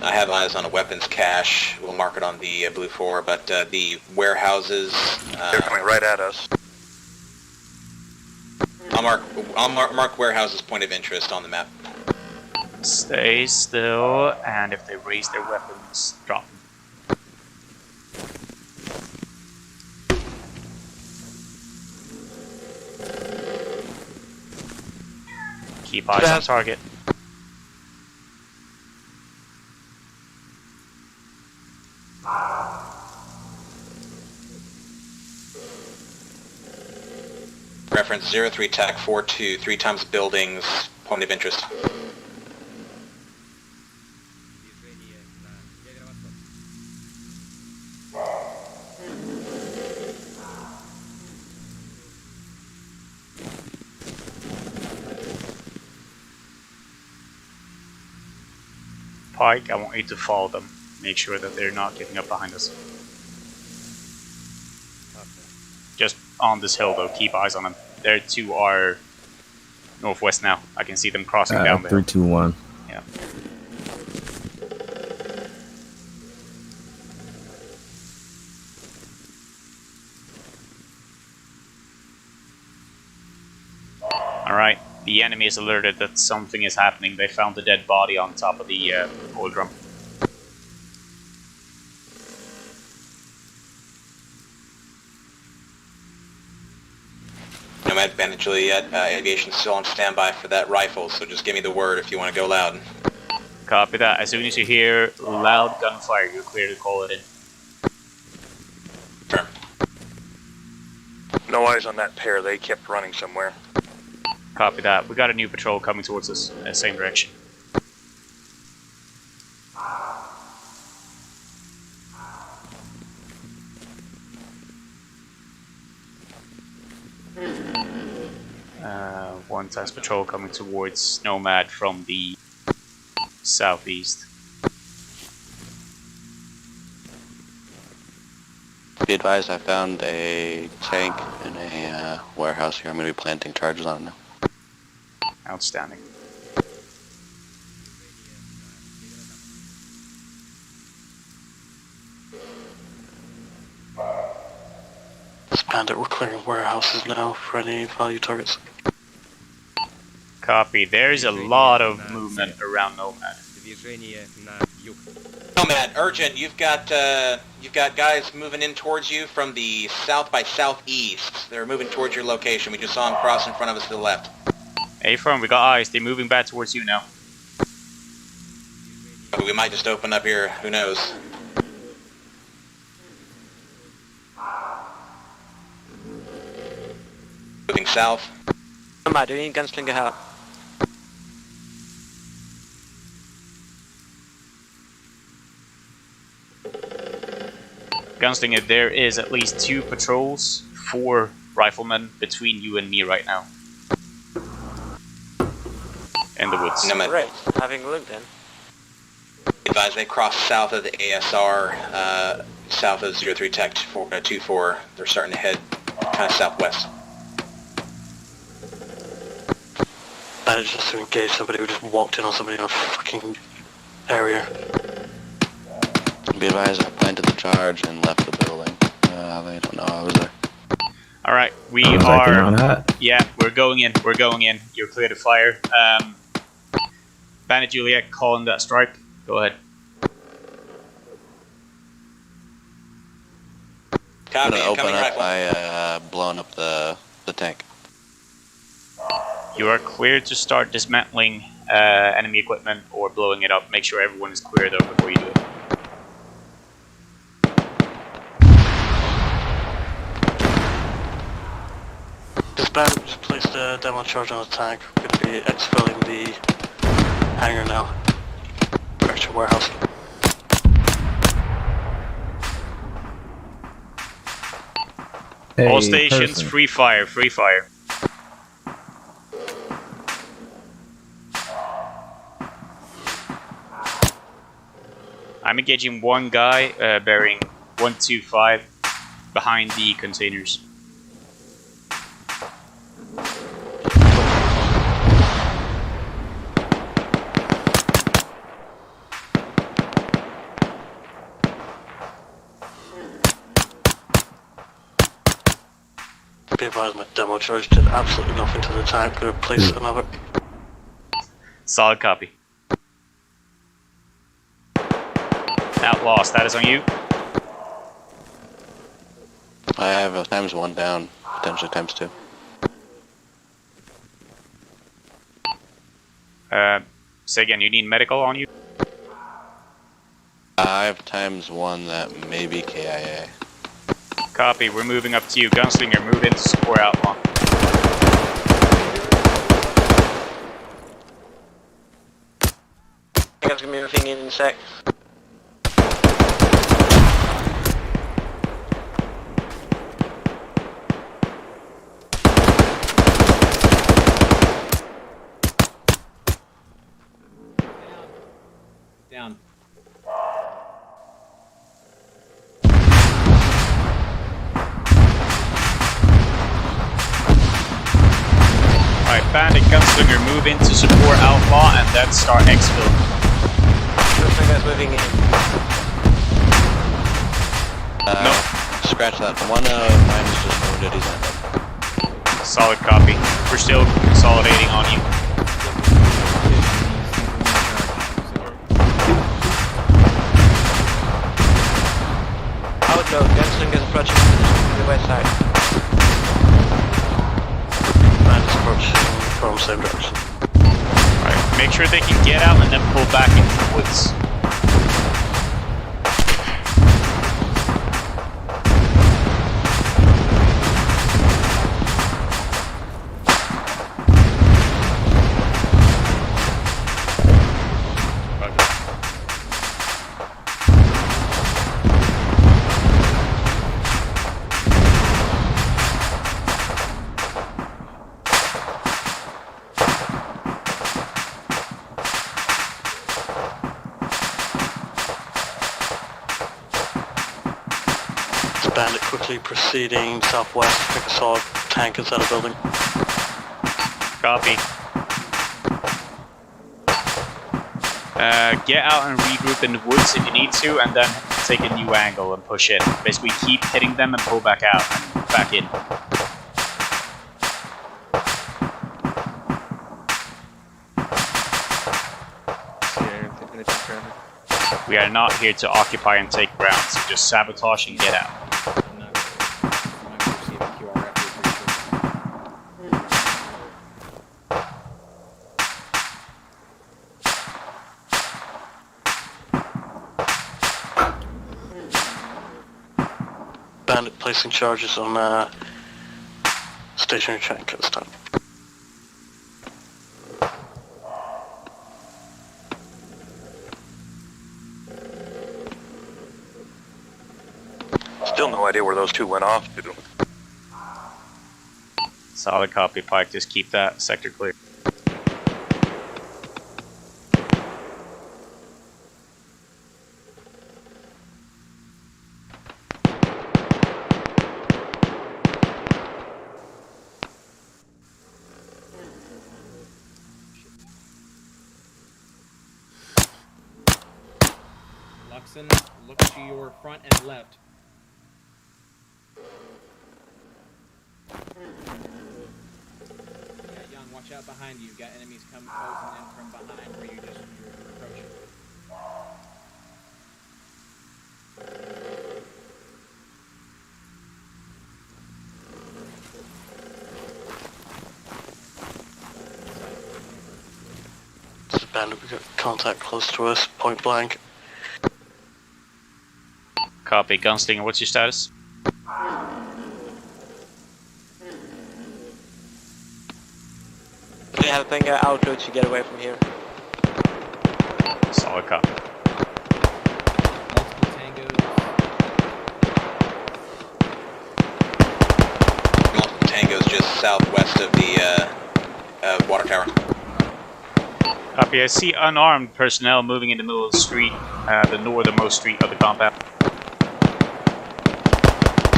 I have eyes on a weapons cache. We'll mark it on the Blue 4, but the warehouses... They're coming right at us. I'll mark warehouses point of interest on the map. Stay still, and if they raise their weapons, drop them. Keep eyes on target. Reference 03 TAC 42, 3 times buildings, point of interest. Pike, I want you to follow them. Make sure that they're not getting up behind us. Just on this hill though, keep eyes on them. They're to our northwest now. I can see them crossing down there. 3, 2, 1. Yeah. Alright, the enemy is alerted that something is happening. They found a dead body on top of the oil drum. Nomad, Bandit Juliet, aviation still on standby for that rifle, so just give me the word if you want to go loud. Copy that. As soon as you hear loud gunfire, you're clear to call it in. Firm. No eyes on that pair, they kept running somewhere. Copy that. We got a new patrol coming towards us, same direction. One task patrol coming towards Nomad from the southeast. Be advised, I found a tank in a warehouse here. I'm going to be planting charges on it now. Outstanding. This Bandit, we're clearing warehouses now for any value targets. Copy. There's a lot of movement around Nomad. Nomad, urgent. You've got guys moving in towards you from the south by southeast. They're moving towards your location. We just saw them cross in front of us to the left. Hey, firm, we got eyes. They're moving back towards you now. We might just open up here. Who knows? Moving south. Am I doing gunslinger help? Gunslinger, there is at least 2 patrols, 4 riflemen between you and me right now. In the woods. Right, having a look then. Advise they cross south of the ASR, south of 03 Tech 24. They're starting to head kind of southwest. That is just to engage somebody who just walked in on somebody in a fucking area. Be advised, I planted the charge and left the building. They don't know I was there. Alright, we on are... that. Yeah, we're going in. We're going in. You're clear to fire. Bandit Juliet calling that strike. Go ahead. Copy, I'm gonna open up rifle. by blowing up the tank. You are clear to start dismantling enemy equipment or blowing it up. Make sure everyone is clear though before you do it. Just placed a demo charge on the tank. We're going to be exfilling the hangar now. Extra warehouse. All stations, free fire, free fire. I'm engaging one guy bearing 125 behind the containers. Be advised, my demo charge did absolutely nothing to the tank. Could have placed another. Solid copy. Outlaw, status on you. I have a ×1 down, potentially ×2. Say again, you need medical on you? I have ×1 that may be KIA. Copy, we're moving up to you. Gunslinger, move in to support Outlaw. You guys gonna be moving in a sec. Down. Alright, Bandit, Gunslinger, move in to support Outlaw and then start exfil. Gunslinger's moving in. No. Scratch that. One of mine is just wounded, he's not dead. Solid copy. We're still consolidating on you. Outload, Gunslinger's approaching to the west side. Man is approaching from same direction. Alright, make sure they can get out and then pull back into the woods. Bandit quickly proceeding southwest. I think I saw a tank inside a building. Copy. Get out and regroup in the woods if you need to, and then take a new angle and push in. Basically keep hitting them and pull back out and back in. We are not here to occupy and take ground, so just sabotage and get out. Bandit placing charges on stationary tank at this time. Still no idea where those two went off to. Solid copy, Pike. Just keep that sector clear. Luxon, look to your front and left. Yeah, Young, watch out behind you. You've got enemies coming closing in from behind where you're approaching. This is Bandit, we got contact close to us, point blank. Copy. Gunslinger, what's your status? We have a outload to get away from here. Solid copy. Multiple tangos just southwest of the water tower. Copy. I see unarmed personnel moving in the middle of the street, the northernmost street of the compound.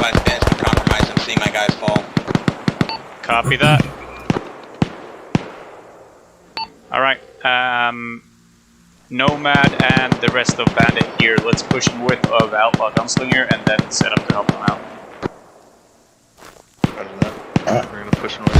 My band's been compromised. I'm seeing my guys fall. Copy that. Alright, Nomad and the rest of Bandit here, let's push north of Outlaw Gunslinger and then set up to help them out. Roger that. We're gonna push north.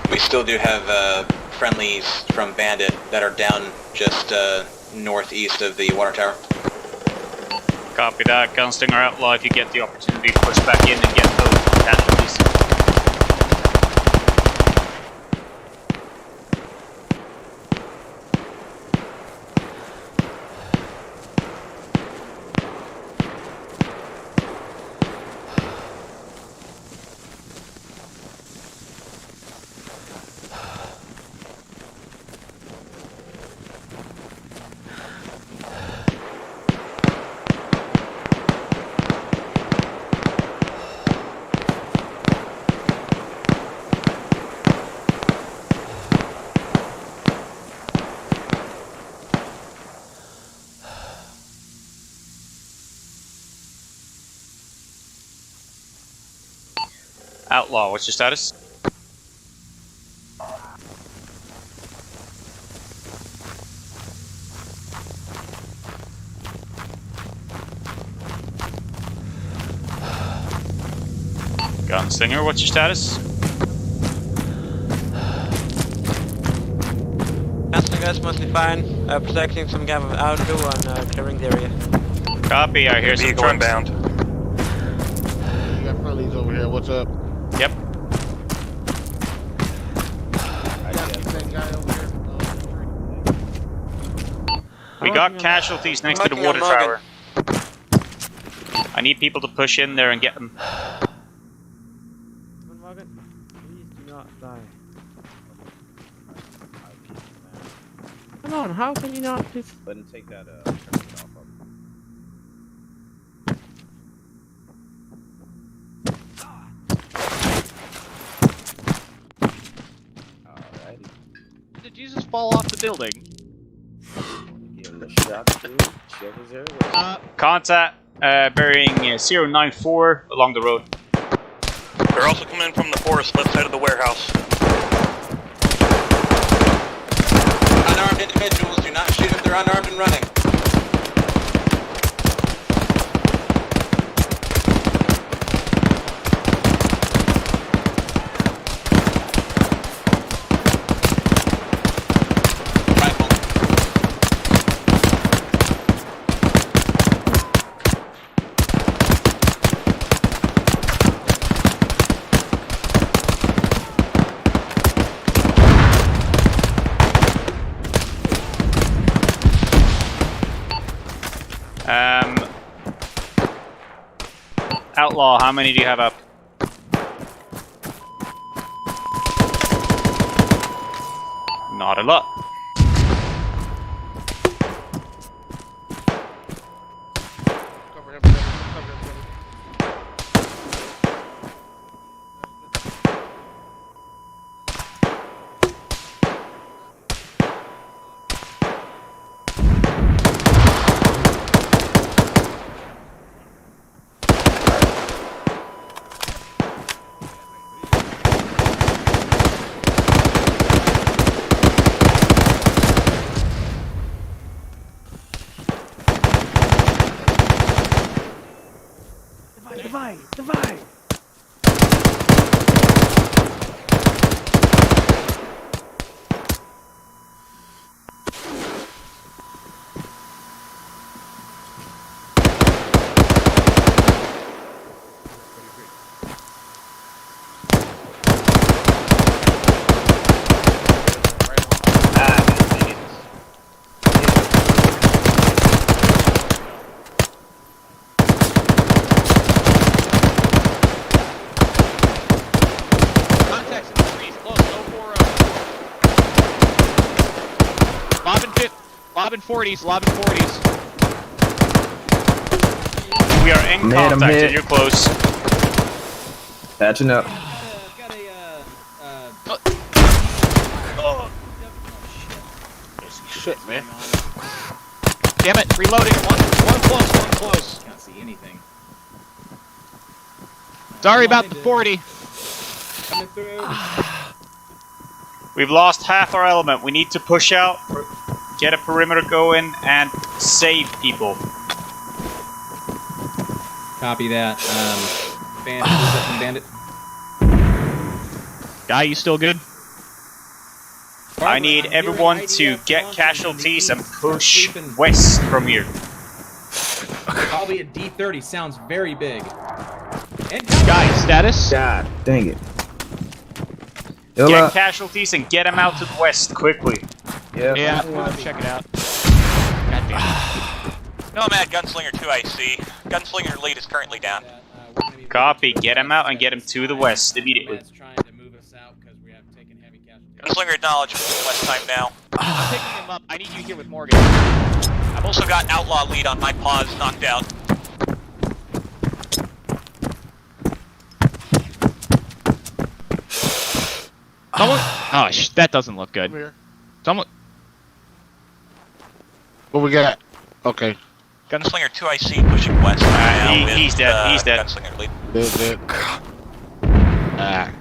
We still do have friendlies from Bandit that are down just northeast of the water tower. Copy that. Gunslinger Outlaw, if you get the opportunity to push back in and get those casualties. Outlaw, what's your status? Gunslinger, what's your status? Gunslinger's mostly fine. Protecting some gap of outgo and clearing the area. Copy, I hear some Vehicle trucks. inbound. You got friendlies over here. What's up? Yep. We got casualties next to the water tower. I need people to push in there and get them. Please do not die. Come on, how can you not please? Let him take that Did Jesus fall off the building? Give him the shot, dude. Check his airway. Contact bearing 094 along the road. They're also coming in from the forest, left side of the warehouse. Unarmed individuals, do not shoot if they're unarmed and running. Outlaw, how many do you have up? Not a lot. Divide! Lobbing 40s, lobbing 40s. We are in contact and you're close. Patching up. Shit, man. Damn it, reloading. One close. Can't see anything. Sorry about the 40. Coming through. We've lost half our element. We need to push out, get a perimeter going, and save people. Copy that. Bandit, who's up from Bandit? Guy, you still good? I need everyone to get casualties and push west from here. Probably a D30 sounds very big. Guy, status? God dang it. Get casualties and get them out to the west quickly. Yeah, check it out. God damn it. Nomad Gunslinger 2IC. Gunslinger lead is currently down. Copy. Get them out and get them to the west immediately. Gunslinger acknowledged. West time now. I'm picking him up. I need you here with Morgan. I've also got Outlaw lead on my pause knocked out. Someone. Oh, that doesn't look good. Someone. What we got? Okay. Gunslinger 2IC pushing west. He's dead. He's dead. Gunslinger lead. Dead. Ah.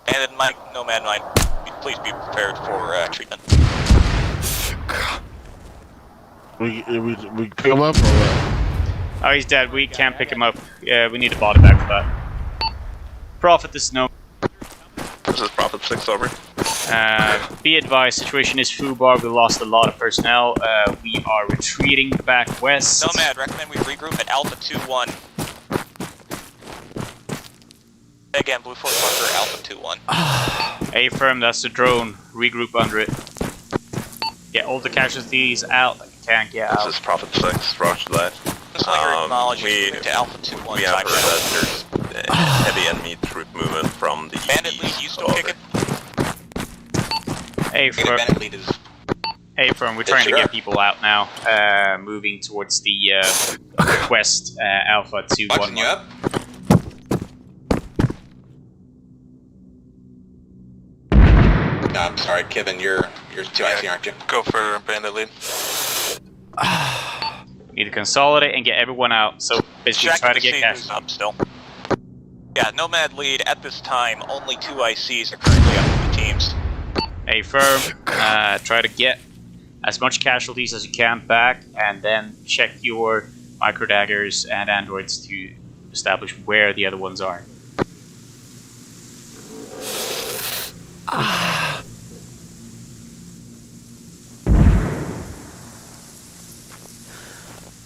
And then Mike, Nomad 9, please be prepared for treatment. We pick him up or what? Oh, he's dead. We can't pick him up. Yeah, we need a body bag for that. Prophet, this is no. This is Prophet 6 over. Be advised, situation is foobar. We lost a lot of personnel. We are retreating back west. Nomad, recommend we regroup at Alpha 2-1. Again, Blue Force Marker, Alpha 2-1. A-firm, that's the drone. Regroup under it. Get all the casualties out that you can't get out. This is Prophet 6, roger that. Gunslinger acknowledging to Alpha 2-1. We have heard that there's heavy enemy troop movement from the Bandit lead, you still kicking? A-firm. Bandit lead is... A-firm, we're trying to get people out now. Moving towards the west, Alpha 2-1. Watching you up. No, I'm sorry, Kevin, you're 2IC, aren't you? Go for Bandit lead. We need to consolidate and get everyone out. So basically try to get cash. Up still. Yeah, Nomad lead at this time. Only 2 ICs are currently up in the teams. A-firm, try to get as much casualties as you can back, and then check your micro daggers and androids to establish where the other ones are.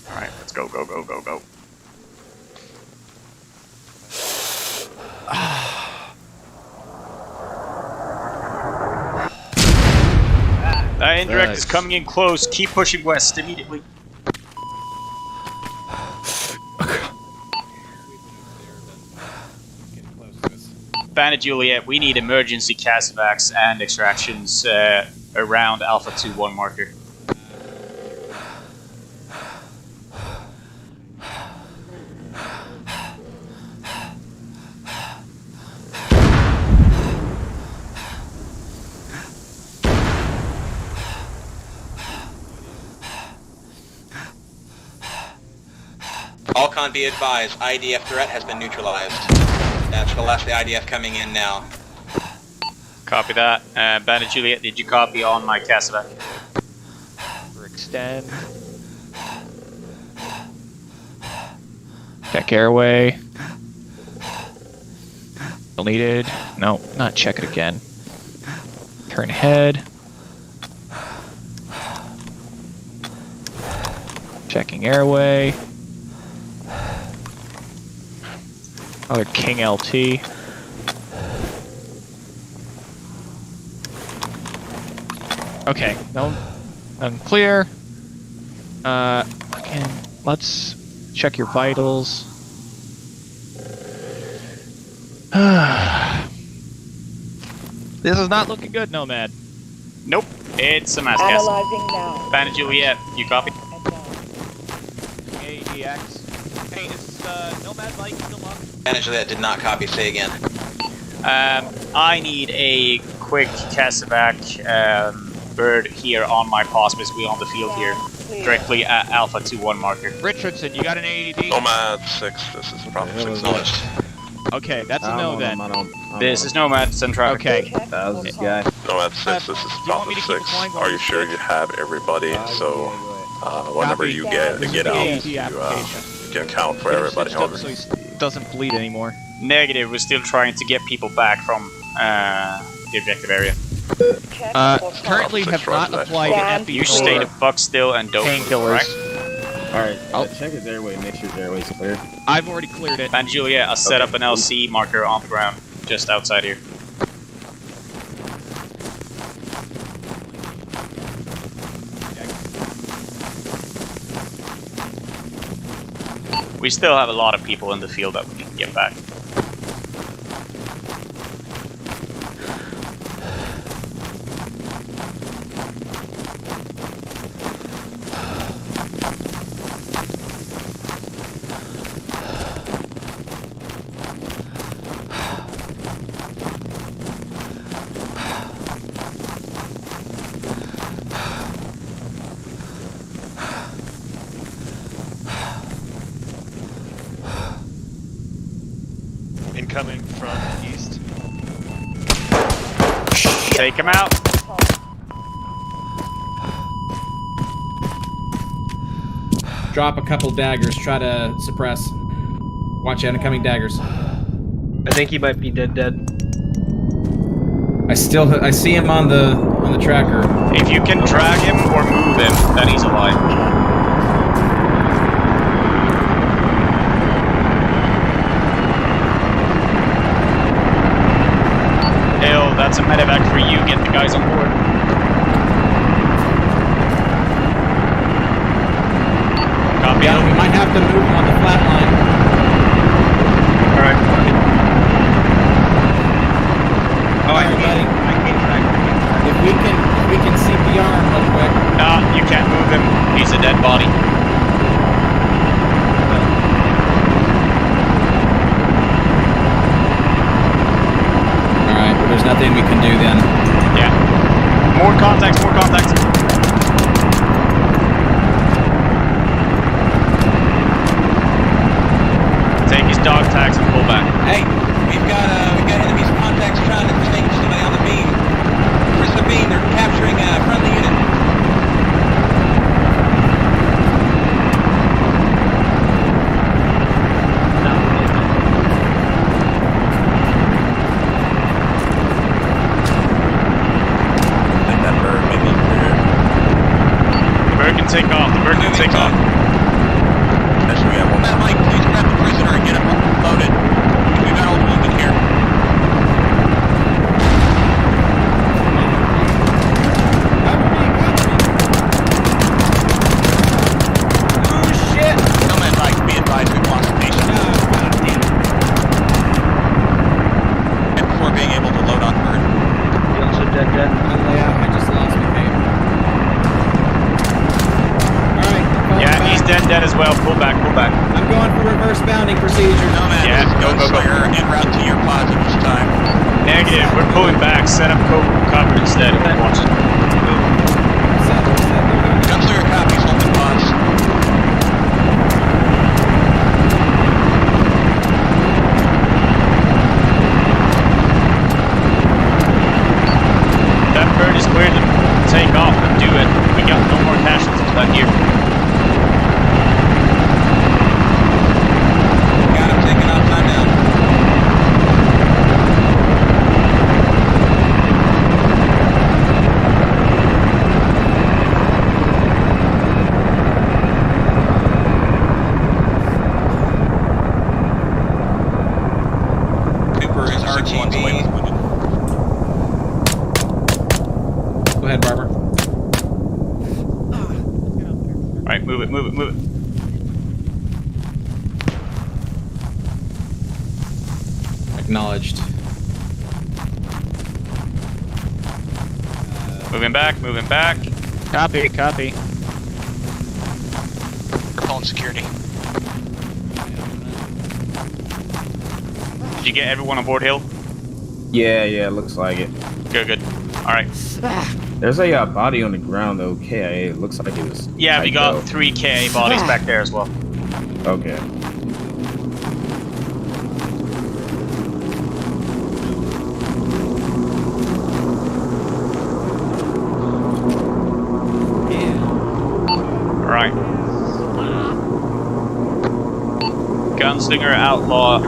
Alright, let's go. That indirect is coming in close. Keep pushing west immediately. Bandit Juliet, we need emergency casevacs and extractions around Alpha 2-1 marker. Alcon, be advised, IDF threat has been neutralized. That's the last of the IDF coming in now. Copy that. Bandit Juliet, did you copy on my casevac? Extend. Check airway. Deleted. No, not check it again. Turn head. Checking airway. Another King LT. Okay, no, unclear. Again, let's check your vitals. This is not looking good, Nomad. Nope, it's a mass gas. Analyzing now. Bandit Juliet, you copy? ADX. Hey, is Nomad Mike still up? Advantage that did not copy. Say again. I need a quick Casabac bird here on my Possimus wheel on the field here, directly at Alpha 2-1 marker. Richardson, you got an AED? Nomad 6, this is Bravo 6 knowledge. Okay, that's a no then. This is Nomad, send traffic. Okay. That was this guy. Nomad 6, this is Bravo 6. Are you sure you have everybody? So, whenever you get out, you can count for everybody. Over. So he doesn't bleed anymore. Negative, we're still trying to get people back from the objective area. Currently have not applied an epi. You stay the fuck still and don't painkillers. Alright, check his airway, make sure his airway's clear. I've already cleared it. And Juliet, I'll set up an LC marker on the ground just outside here. We still have a lot of people in the field that we need to get back. Incoming from east. Take him out. Drop a couple daggers. Try to suppress. Watch out, incoming daggers. I think he might be dead. I see him on the tracker. If you can drag him or move him, then he's alive. That's a medevac for you. Get the guys on board. Copy. Yeah, we might have to move him on the flat line. Alright. Alright, buddy. If we can CPR him real quick. No, you can't move him. He's a dead body. There's nothing we can do then. Yeah. More contacts, more contacts. Take his dog tags and pull back. Hey, we've got enemies contacts trying to change somebody on the beam. Where's the beam? They're capturing a friendly unit. Take off. The bird can take off. Yes, we have one. Matt, Mike, please grab the prisoner and get him loaded. We've got all the wounded here. Oh shit! Nomad Mike, be advised we've lost the patient. God damn it. And before being able to load on bird. He also dead. I just lost my paper. Yeah, he's dead as well. Pull back. I'm going for reverse bounding procedure. Nomad, Yeah, go. en route to your plaza this time. Negative. We're pulling back. Set up cover instead. Watch it. Gunslinger copies, hold the pause. That bird is clear to take off and do it. We got no more casualties back here. Got him taking off, time down. Cooper is RTB. Go ahead, Barbara. Alright, move it. Acknowledged. Moving back, moving back. Copy, copy. We're pulling security. Did you get everyone on board, Hill? Yeah, looks like it. Good. Alright. There's a body on the ground though, KIA. It looks like it was. Yeah, we got 3 KA bodies back there as well. Okay. Alright. Gunslinger, Outlaw,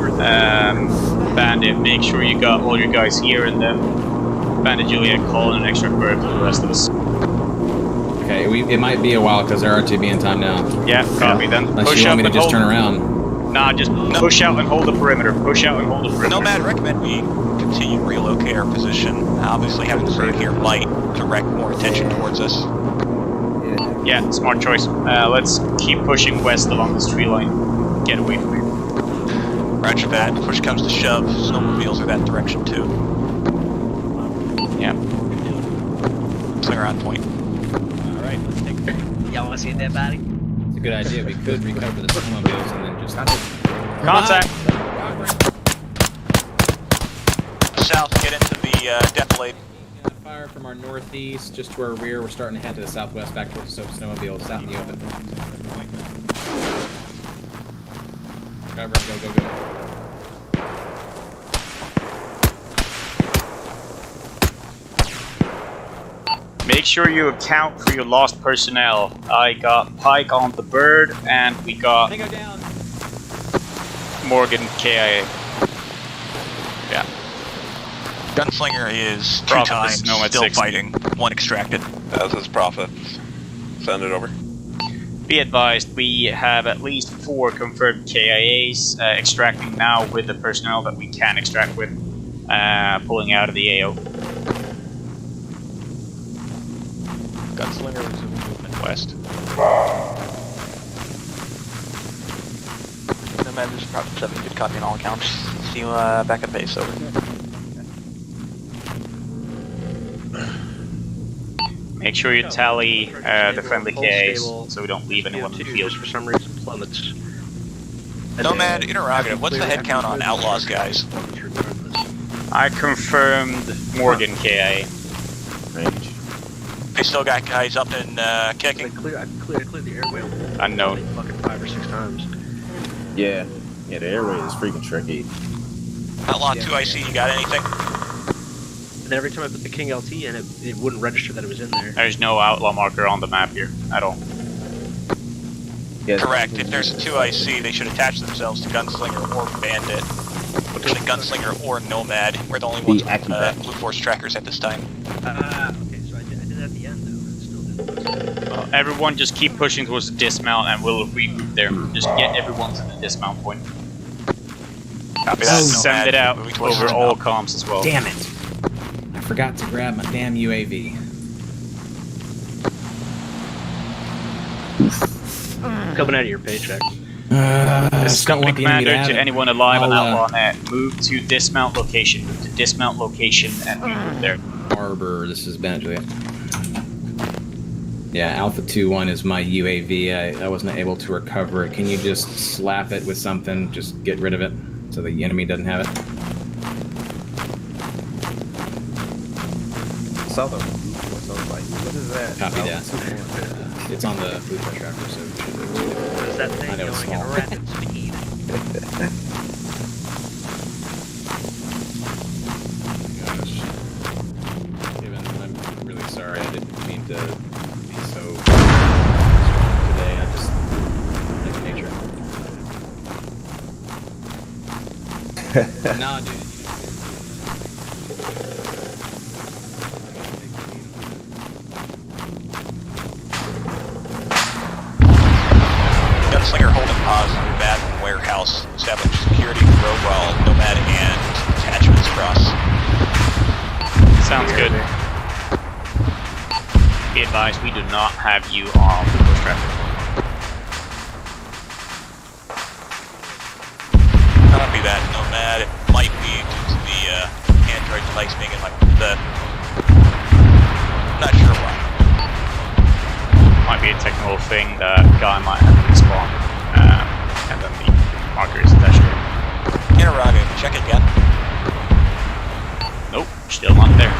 Bandit, make sure you got all your guys here, and then Bandit, Juliet, call in an extra bird for the rest of us. Okay, it might be a while because they're RTB in time now. Yeah, copy then. Unless Push you up want me to and just hold. turn around. Nah, just push out and hold the perimeter. Push out and hold the perimeter. Nomad, recommend we continue to relocate our position. Obviously, having the bird here might direct more attention towards us. Yeah, smart choice. Let's keep pushing west along this tree line. Get away from here. Roger that. If push comes to shove, snowmobiles are that direction too. Yeah. Slinger on point. Alright, let's take it. Y'all want to see a dead body? It's a good idea. We could recover the snowmobiles and then just... Contact! South, get into the defilade. Fire from our northeast, just to our rear. We're starting to head to the southwest, back towards the snowmobiles, out in the open. Cover, go. Make sure you account for your lost personnel. I got Pike on the bird, and we got Morgan KIA. Yeah. Gunslinger is 2 Prophet, times no, at still 60. fighting. 1 extracted. As is Prophet. Send it over. Be advised, we have at least 4 confirmed KIAs extracting now with the personnel that we can extract with, pulling out of the AO. Gunslinger resuming movement west. Nomad, this is Prophet 7. Good copy on all accounts. See you back at base, over. Make sure you tally the friendly KAs so we don't leave anyone in the field. For some reason, plummets. Nomad, interrogative. What's the head count on Outlaws, guys? I confirmed Morgan KIA. They still got guys up and kicking. I cleared the airway. Unknown. Fucking 5 or 6 times. Yeah, the airway is freaking tricky. Outlaw 2 IC, you got anything? And then every time I put the King LT in, it wouldn't register that it was in there. There's no outlaw marker on the map here at all. Yes. Correct. If there's a 2 IC, they should attach themselves to Gunslinger or Bandit. Actually, Gunslinger or Nomad. We're the only ones with Blue Force trackers at this time. Okay, so I did it at the end, though. Everyone just keep pushing towards the dismount and we'll regroup there. Just get everyone to the dismount point. Copy that. Send it out over all comms as well. Damn it! I forgot to grab my damn UAV. Coming out of your paycheck. Company commander to anyone alive on Outlaw Net. Move to dismount location. Move to dismount location and regroup there. Harbor, this is Bandit Juliet. Yeah, Alpha 2-1 is my UAV. I wasn't able to recover it. Can you just slap it with something? Just get rid of it so the enemy doesn't have it. Southern. What is that? Copy that. It's on the blue pressure tracker, so it should be. What is that thing I know it's going at small. rapid speed? Gosh. Kevin, I'm really sorry. I didn't mean to be so today. I just like nature. Nah, dude. Gunslinger holding positive, bad warehouse. Establish security row while Nomad and attachments cross. Sounds good. Be advised, we do not have you on the bush traffic. Copy that, Nomad. It might be due to the Android device being in the... Not sure guy might have respawned, and then the marker is attached to it. Interrogative, check again. Nope, still not there.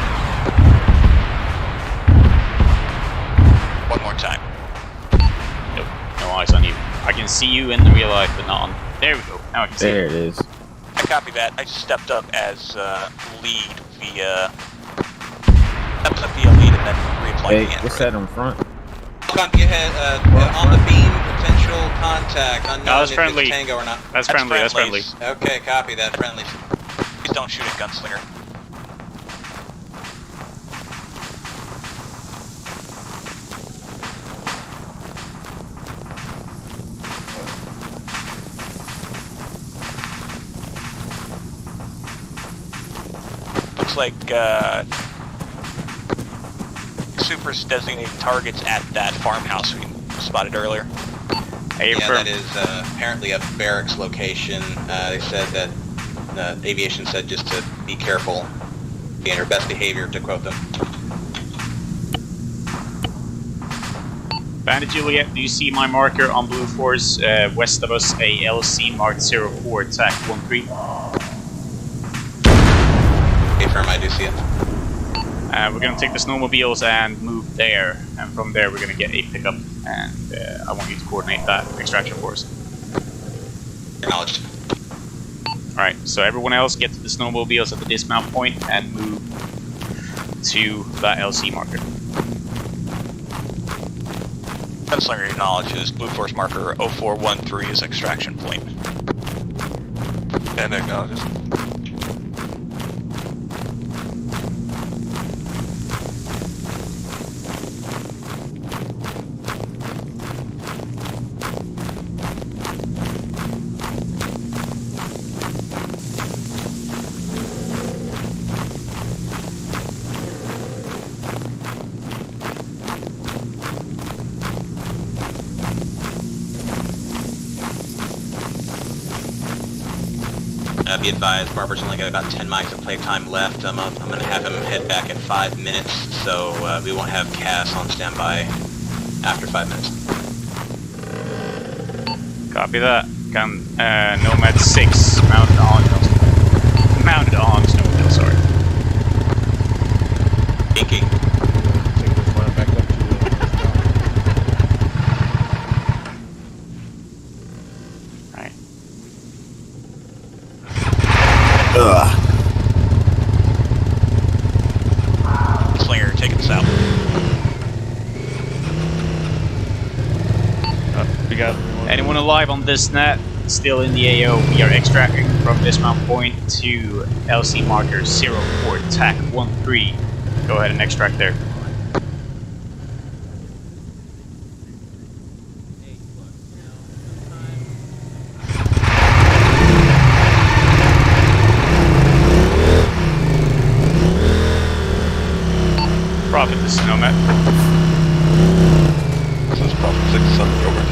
One more time. Nope, no eyes on you. I can see you in the real life, but not on. There we go. Now I can see. There it is. I copy that. I stepped up as lead via lead and then reapplied the What's that in front? Look on your head, on the beam, potential contact, unknown that's if friendly. it's Tango or not. That's friendly, that's friendly. Okay, copy that, friendly. Please don't shoot at Gunslinger. Looks like Super's designated targets at that farmhouse we spotted earlier. That is apparently a barracks location. They said that aviation said just to be careful, be in your best behavior, to quote them. Bandit Juliet, do you see my marker on Blue Force west of us, a LC marked 04 attack 13? Affirm, I do see it. We're going to take the snowmobiles and move there, and from there we're going to get a pickup, and I want you to coordinate that extraction for us. Acknowledged. Alright, so everyone else get to the snowmobiles at the dismount point and move to that LC marker. Gunslinger acknowledges Blue Force marker 0413 is extraction point. And acknowledges. Be advised, Barber's only got about 10 mics of playtime left. I'm going to have him head back in 5 minutes, so we won't have Cass on standby after 5 minutes. Copy that. Nomad 6 mounted on snowmobile, sorry. Inky. Slinger, take us out. We got anyone alive on this net? Still in the AO. We are extracting from dismount point to LC marker 04 TAC 13. Go ahead and extract there. Prophet, this is Nomad. This is Prophet 6, over.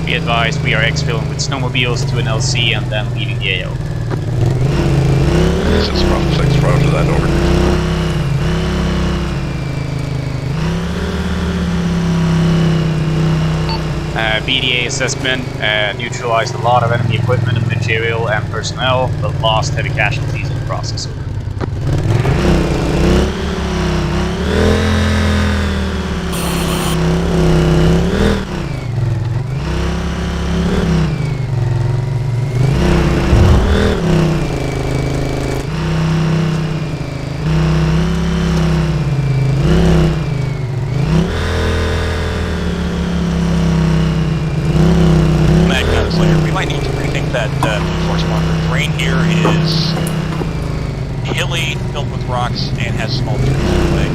Be advised, we are exfilling with snowmobiles to an LC and then leaving the AO. This is Prophet 6, roger that, over. BDA assessment neutralized a lot of enemy equipment and material and personnel, but lost heavy casualties in the process. We might need to rethink that Blue Force marker. Terrain here is hilly, filled with rocks, and has small trees in the way.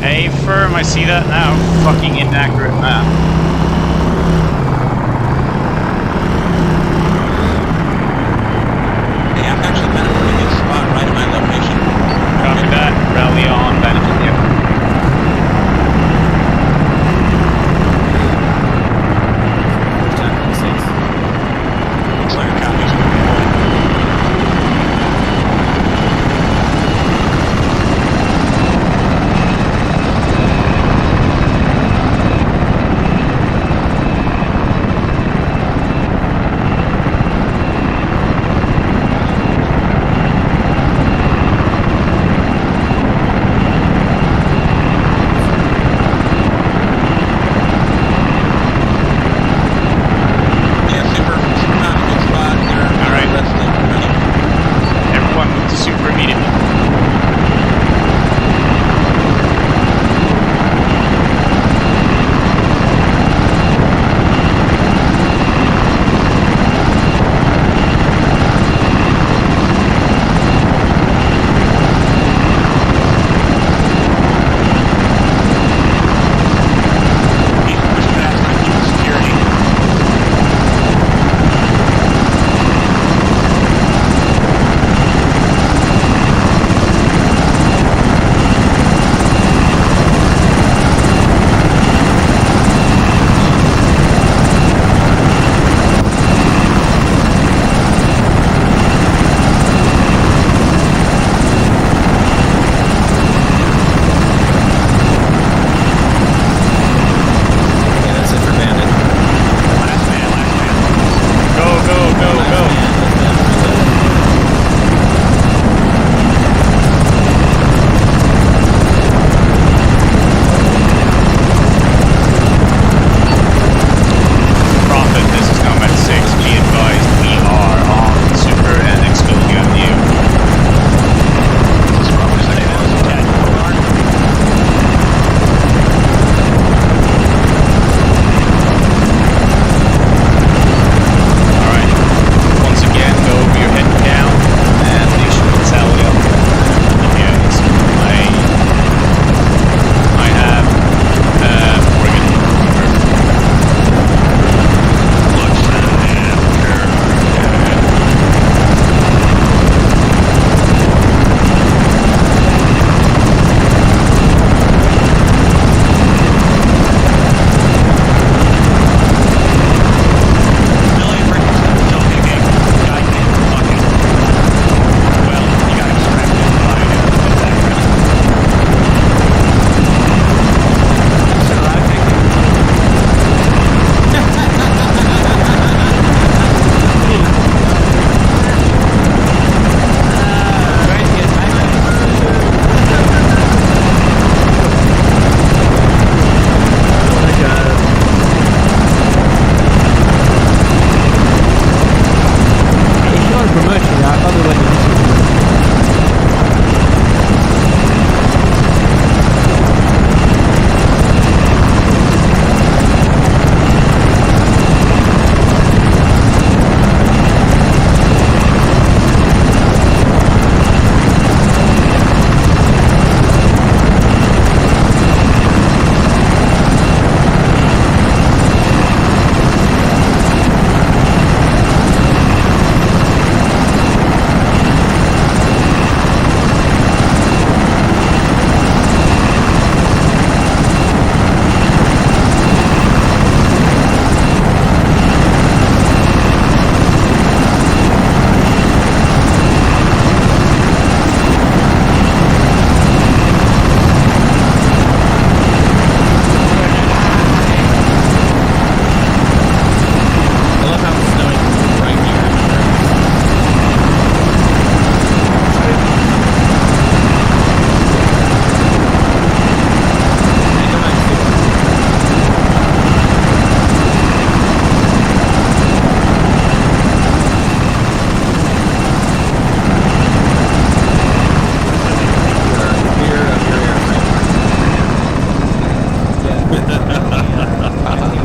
Hey, firm, I see that now. Fucking inaccurate map. Hey, I'm actually kind of a good spot right at my location. Copy that. Rally on, Bandit Juliet.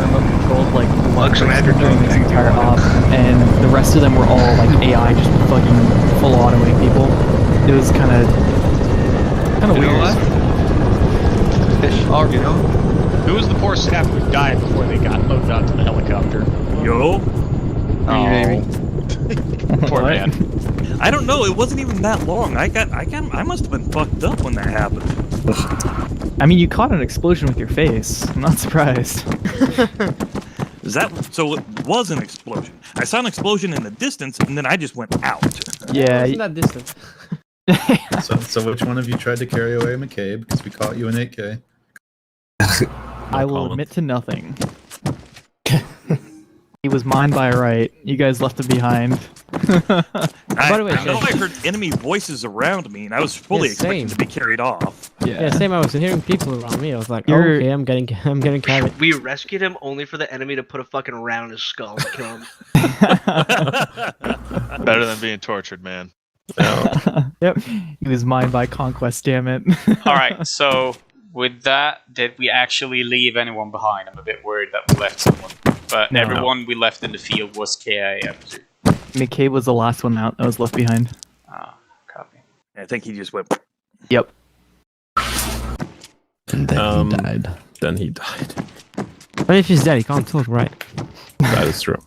remote controlled like one person during this entire op, and the rest of them were all like AI, just fucking full autoing people. It was kind of weird. You know, who was the poor staff who died before they got loaded onto the helicopter? Yo. Poor man. I don't know. It wasn't even that long. I must have been fucked up when that happened. I mean, you caught an explosion with your face. I'm not surprised. Is that so? It was an explosion. I saw an explosion in the distance, and then I just went out. Yeah, Isn't that distant? So which one of you tried to carry away McCabe? Because we caught you in 8K. I will admit to nothing. He was mine by right. You guys left him behind. By the way, I know I heard enemy voices around me, and I was fully expecting to be carried off. Yeah, same. I was hearing people around me. I was like, You're- okay, I'm getting carried. We rescued him only for the enemy to put a fucking round in his skull and kill him. Better than being tortured, man. Yep. He was mine by conquest, damn it. All right, so with that, did we actually leave anyone behind? I'm a bit worried that we left someone. But No. everyone we left in the field was KIA, I presume. McCabe was the last one out that was left behind. Copy. I think he just went. Yep. And then he died. Then he died. But if he's dead, he can't talk, right? That is true.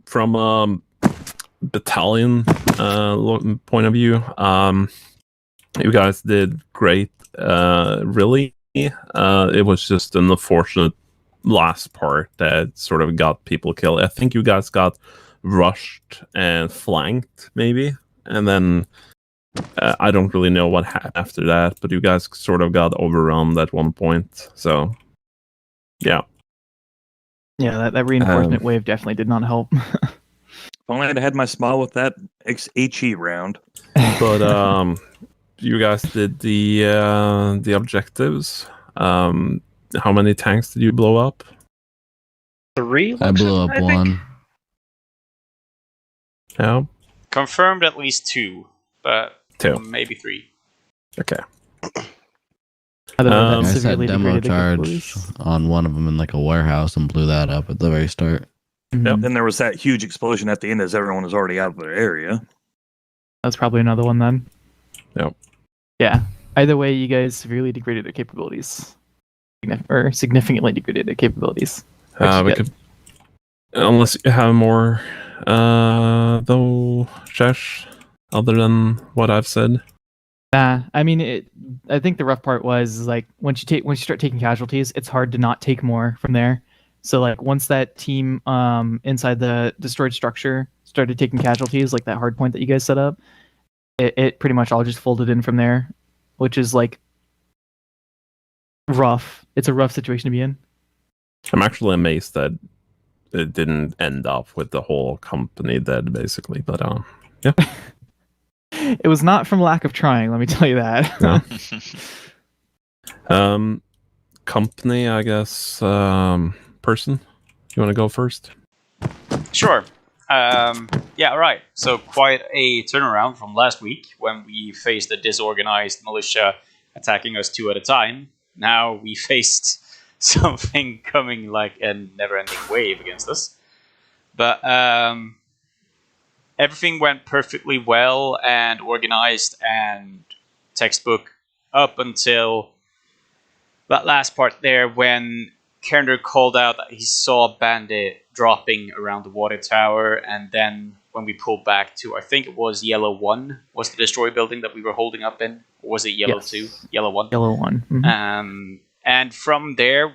From battalion point of view, you guys did great. Really, it was just an unfortunate last part that sort of got people killed. I think you guys got rushed and flanked, maybe, and then I don't really know what happened after that, but you guys sort of got overrun at one point. So, yeah. Yeah, that reinforcement wave definitely did not help. If only I'd had my smile with that HE round. But you guys did the objectives. How many tanks did you blow up? 3? I blew up one. Yeah. Confirmed at least 2, but 2. Maybe 3. Okay. I set demo charge on one of them in like a warehouse and blew that up at the very start. Yep. Then there was that huge explosion at the end as everyone was already out of their area. That's probably another one then. Yep. Yeah. Either way, you guys severely degraded their capabilities. Or significantly degraded their capabilities. We could, unless you have more, though, Shesh, other than what I've said. I mean, I think the rough part was like once you start taking casualties, it's hard to not take more from there. So like once that team inside the destroyed structure started taking casualties, like that hard point that you guys set up, it pretty much all just folded in from there, which is like rough. It's a rough situation to be in. I'm actually amazed that it didn't end up with the whole company dead, basically. But yeah. It was not from lack of trying, let me tell you that. No. Company, I guess. Person, you want to go first? Sure. Yeah, right. So quite a turnaround from last week when we faced a disorganized militia attacking us 2 at a time. Now we faced something coming like a never-ending wave against us. But everything went perfectly well and organized and textbook up until that last part there when Kerner called out that he saw a bandit dropping around the water tower, and then when we pulled back to, I think it was Yellow 1 was the destroy building that we were holding up in, or was it Yellow 2? Yellow 1. Yellow 1. Mm-hmm. And from there,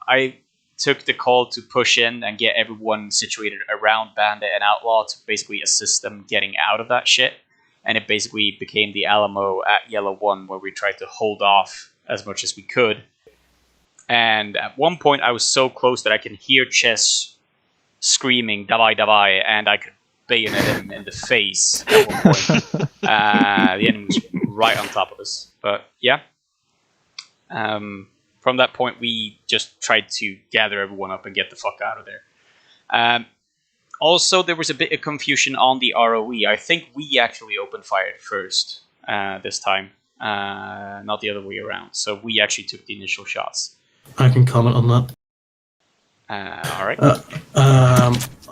I took the call to push in and get everyone situated around Bandit and Outlaw to basically assist them getting out of that shit. And it basically became the Alamo at Yellow 1 where we tried to hold off as much as we could. And at one point, I was so close that I can hear Chess screaming, "Davai, davai," and I could bayonet him in the face at one point. The enemy was right on top of us. But yeah. From that point, we just tried to gather everyone up and get the fuck out of there. Also, there was a bit of confusion on the ROE. I think we actually opened fire first this time. not the other way around. So we actually took the initial shots. I can comment on that. All right.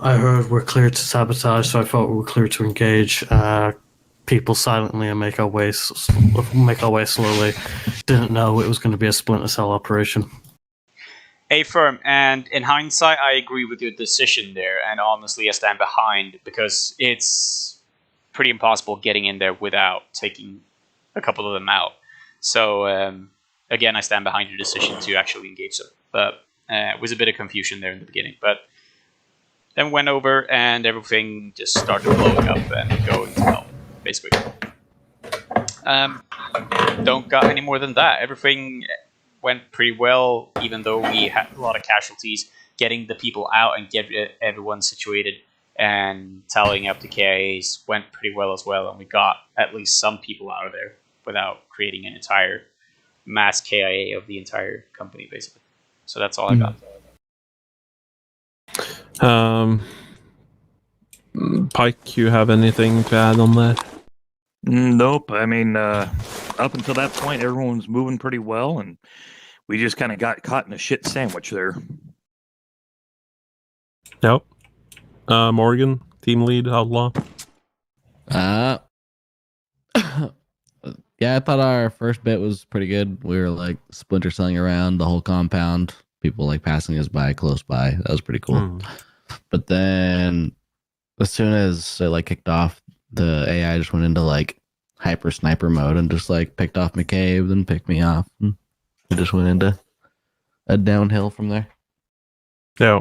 I heard we're clear to sabotage, so I thought we were clear to engage. People silently and make our way slowly. Didn't know it was going to be a splinter cell operation. A firm, and in hindsight, I agree with your decision there, and honestly, I stand behind because it's pretty impossible getting in there without taking a couple of them out. So again, I stand behind your decision to actually engage them. But it was a bit of confusion there in the beginning, but then we went over and everything just started blowing up and going to hell, basically. Don't got any more than that. Everything went pretty well, even though we had a lot of casualties. Getting the people out and get everyone situated and tallying up the KIAs went pretty well as well, and we got at least some people out of there without creating an entire mass KIA of the entire company, basically. So that's all I got. Pike, you have anything to add on that? Nope. I mean, up until that point, everyone was moving pretty well, and we just kind of got caught in a shit sandwich there. Yep. Morgan, team lead, outlaw. Yeah, I thought our first bit was pretty good. We were like splinter celling around the whole compound. People like passing us by close by. That was pretty cool. But then as soon as it like kicked off, the AI just went into like hyper sniper mode and just like picked off McCabe, then picked me off. And it just went into a downhill from there. Yeah.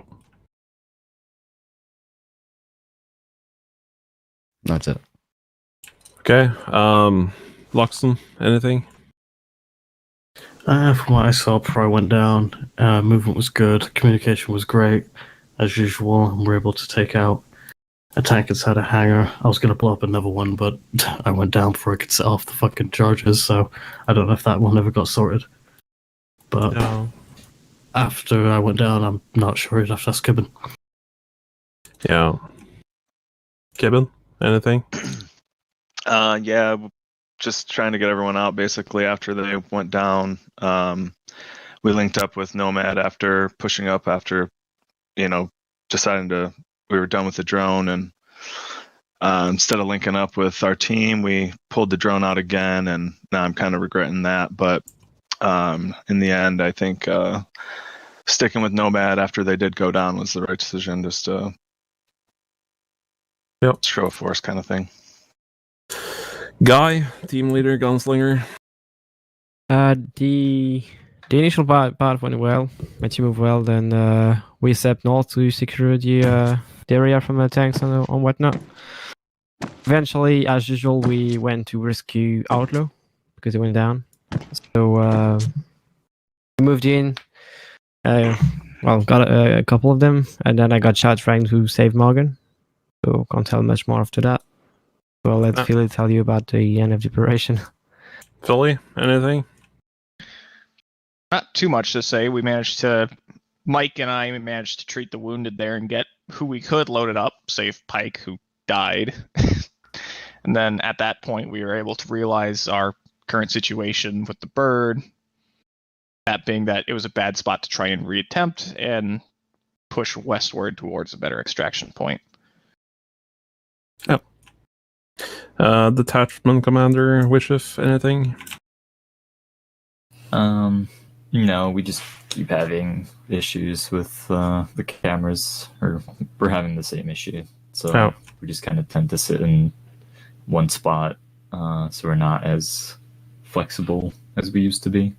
That's it. Okay. Luxon, anything? From what I saw before I went down, movement was good, communication was great, as usual, and we were able to take out a tank inside a hangar. I was going to blow up another one, but I went down before I could set off the fucking charges, so I don't know if that one ever got sorted. But after I went down, I'm not sure. You'd have to ask Kibben. Yeah. Kibben, anything? Yeah, just trying to get everyone out basically after they went down. We linked up with Nomad after pushing up after, deciding we were done with the drone, and instead of linking up with our team, we pulled the drone out again, and now I'm kind of regretting that. But in the end, I think sticking with Nomad after they did go down was the right decision, just to show of force kind of thing. Guy, team leader, gunslinger. The initial part went well. My team moved well. Then we stepped north to secure the area from the tanks and whatnot. Eventually, as usual, we went to rescue Outlaw because he went down. So we moved in. Got a couple of them, and then I got shot trying to save Morgan. So can't tell much more after that. So I'll let Philly tell you about the end of the operation. Philly, anything? Not too much to say. Mike and I managed to treat the wounded there and get who we could loaded up, save Pike, who died. And then at that point, we were able to realize our current situation with the bird. That being that it was a bad spot to try and reattempt and push westward towards a better extraction point. Yep. Detachment commander, Wishes, anything? No, we just keep having issues with the cameras, or we're having the same issue. So we just kind of tend to sit in one spot, so we're not as flexible as we used to be.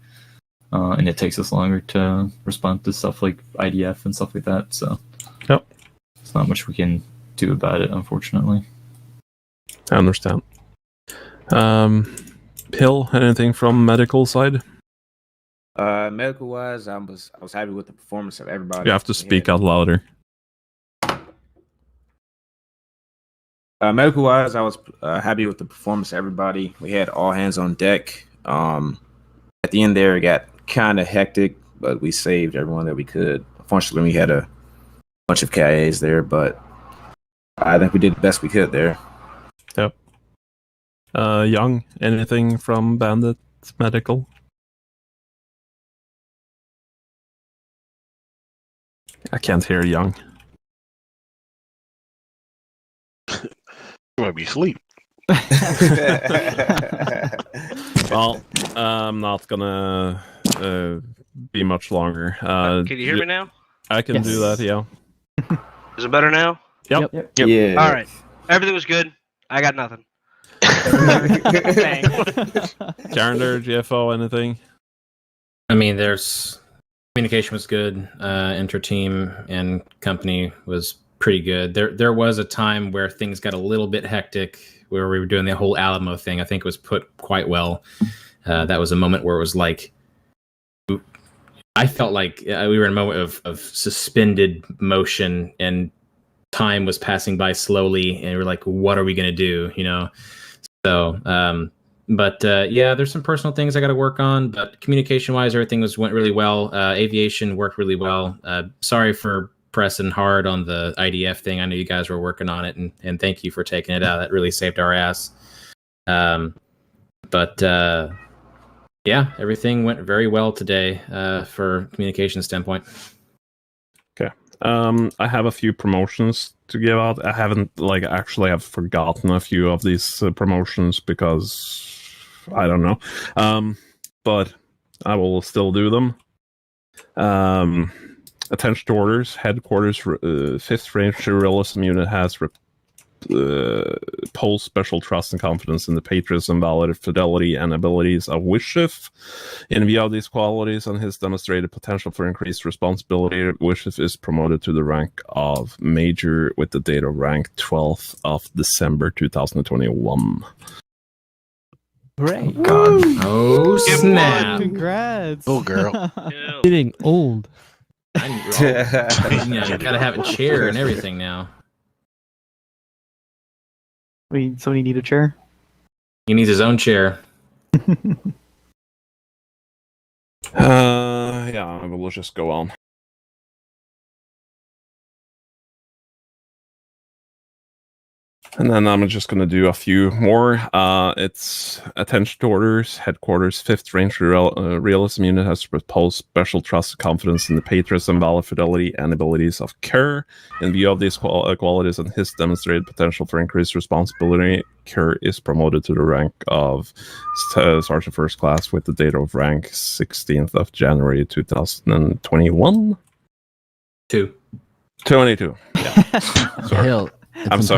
And it takes us longer to respond to stuff like IDF and stuff like that. So there's not much we can do about it, unfortunately. I understand. Hill, anything from medical side? Medical wise, I was happy with the performance of everybody. You have to speak out louder. Medical wise, I was happy with the performance of everybody. We had all hands on deck. At the end there, it got kind of hectic, but we saved everyone that we could. Unfortunately, we had a bunch of KIAs there, but I think we did the best we could there. Yep. Young, anything from Bandit Medical? I can't hear Young. You might be asleep. Well, I'm not gonna be much longer. Can you hear me now? I can do that, yeah. Is it better now? Yep. Yeah. All right. Everything was good. I got nothing. Calendar, GFO, anything? I mean, there's communication was good. Inter-team and company was pretty good. There was a time where things got a little bit hectic, where we were doing the whole Alamo thing. I think it was put quite well. That was a moment where it was like, I felt like we were in a moment of suspended motion, and time was passing by slowly, and we were like, what are we going to do? You know? So, yeah, there's some personal things I got to work on, but communication wise, everything went really well. Aviation worked really well. Sorry for pressing hard on the IDF thing. I know you guys were working on it, and thank you for taking it out. That really saved our ass. Yeah, everything went very well today for communication standpoint. Okay. I have a few promotions to give out. I haven't I've forgotten a few of these promotions because I don't know. But I will still do them. Attention to orders. Headquarters 5th Range Realism Unit has polls special trust and confidence in the patriotism, valid fidelity, and abilities of Wishiff. In view of these qualities and his demonstrated potential for increased responsibility, Wishiff is promoted to the rank of Major with the date of rank 12th of December 2021. Great. God. Oh, snap. Congrats. Oh, girl. Getting old. You gotta have a chair and everything now. Somebody need a chair? He needs his own chair. Yeah, we'll just go on. And then I'm just going to do a few more. It's attention to orders. Headquarters 5th Range Realism Unit has proposed special trust and confidence in the patriotism, valid fidelity, and abilities of Kerr. In view of these qualities and his demonstrated potential for increased responsibility, Kerr is promoted to the rank of Sergeant First Class with the date of rank 16th of January 2021? 22. Yeah. Sorry. Hell, I'm sorry.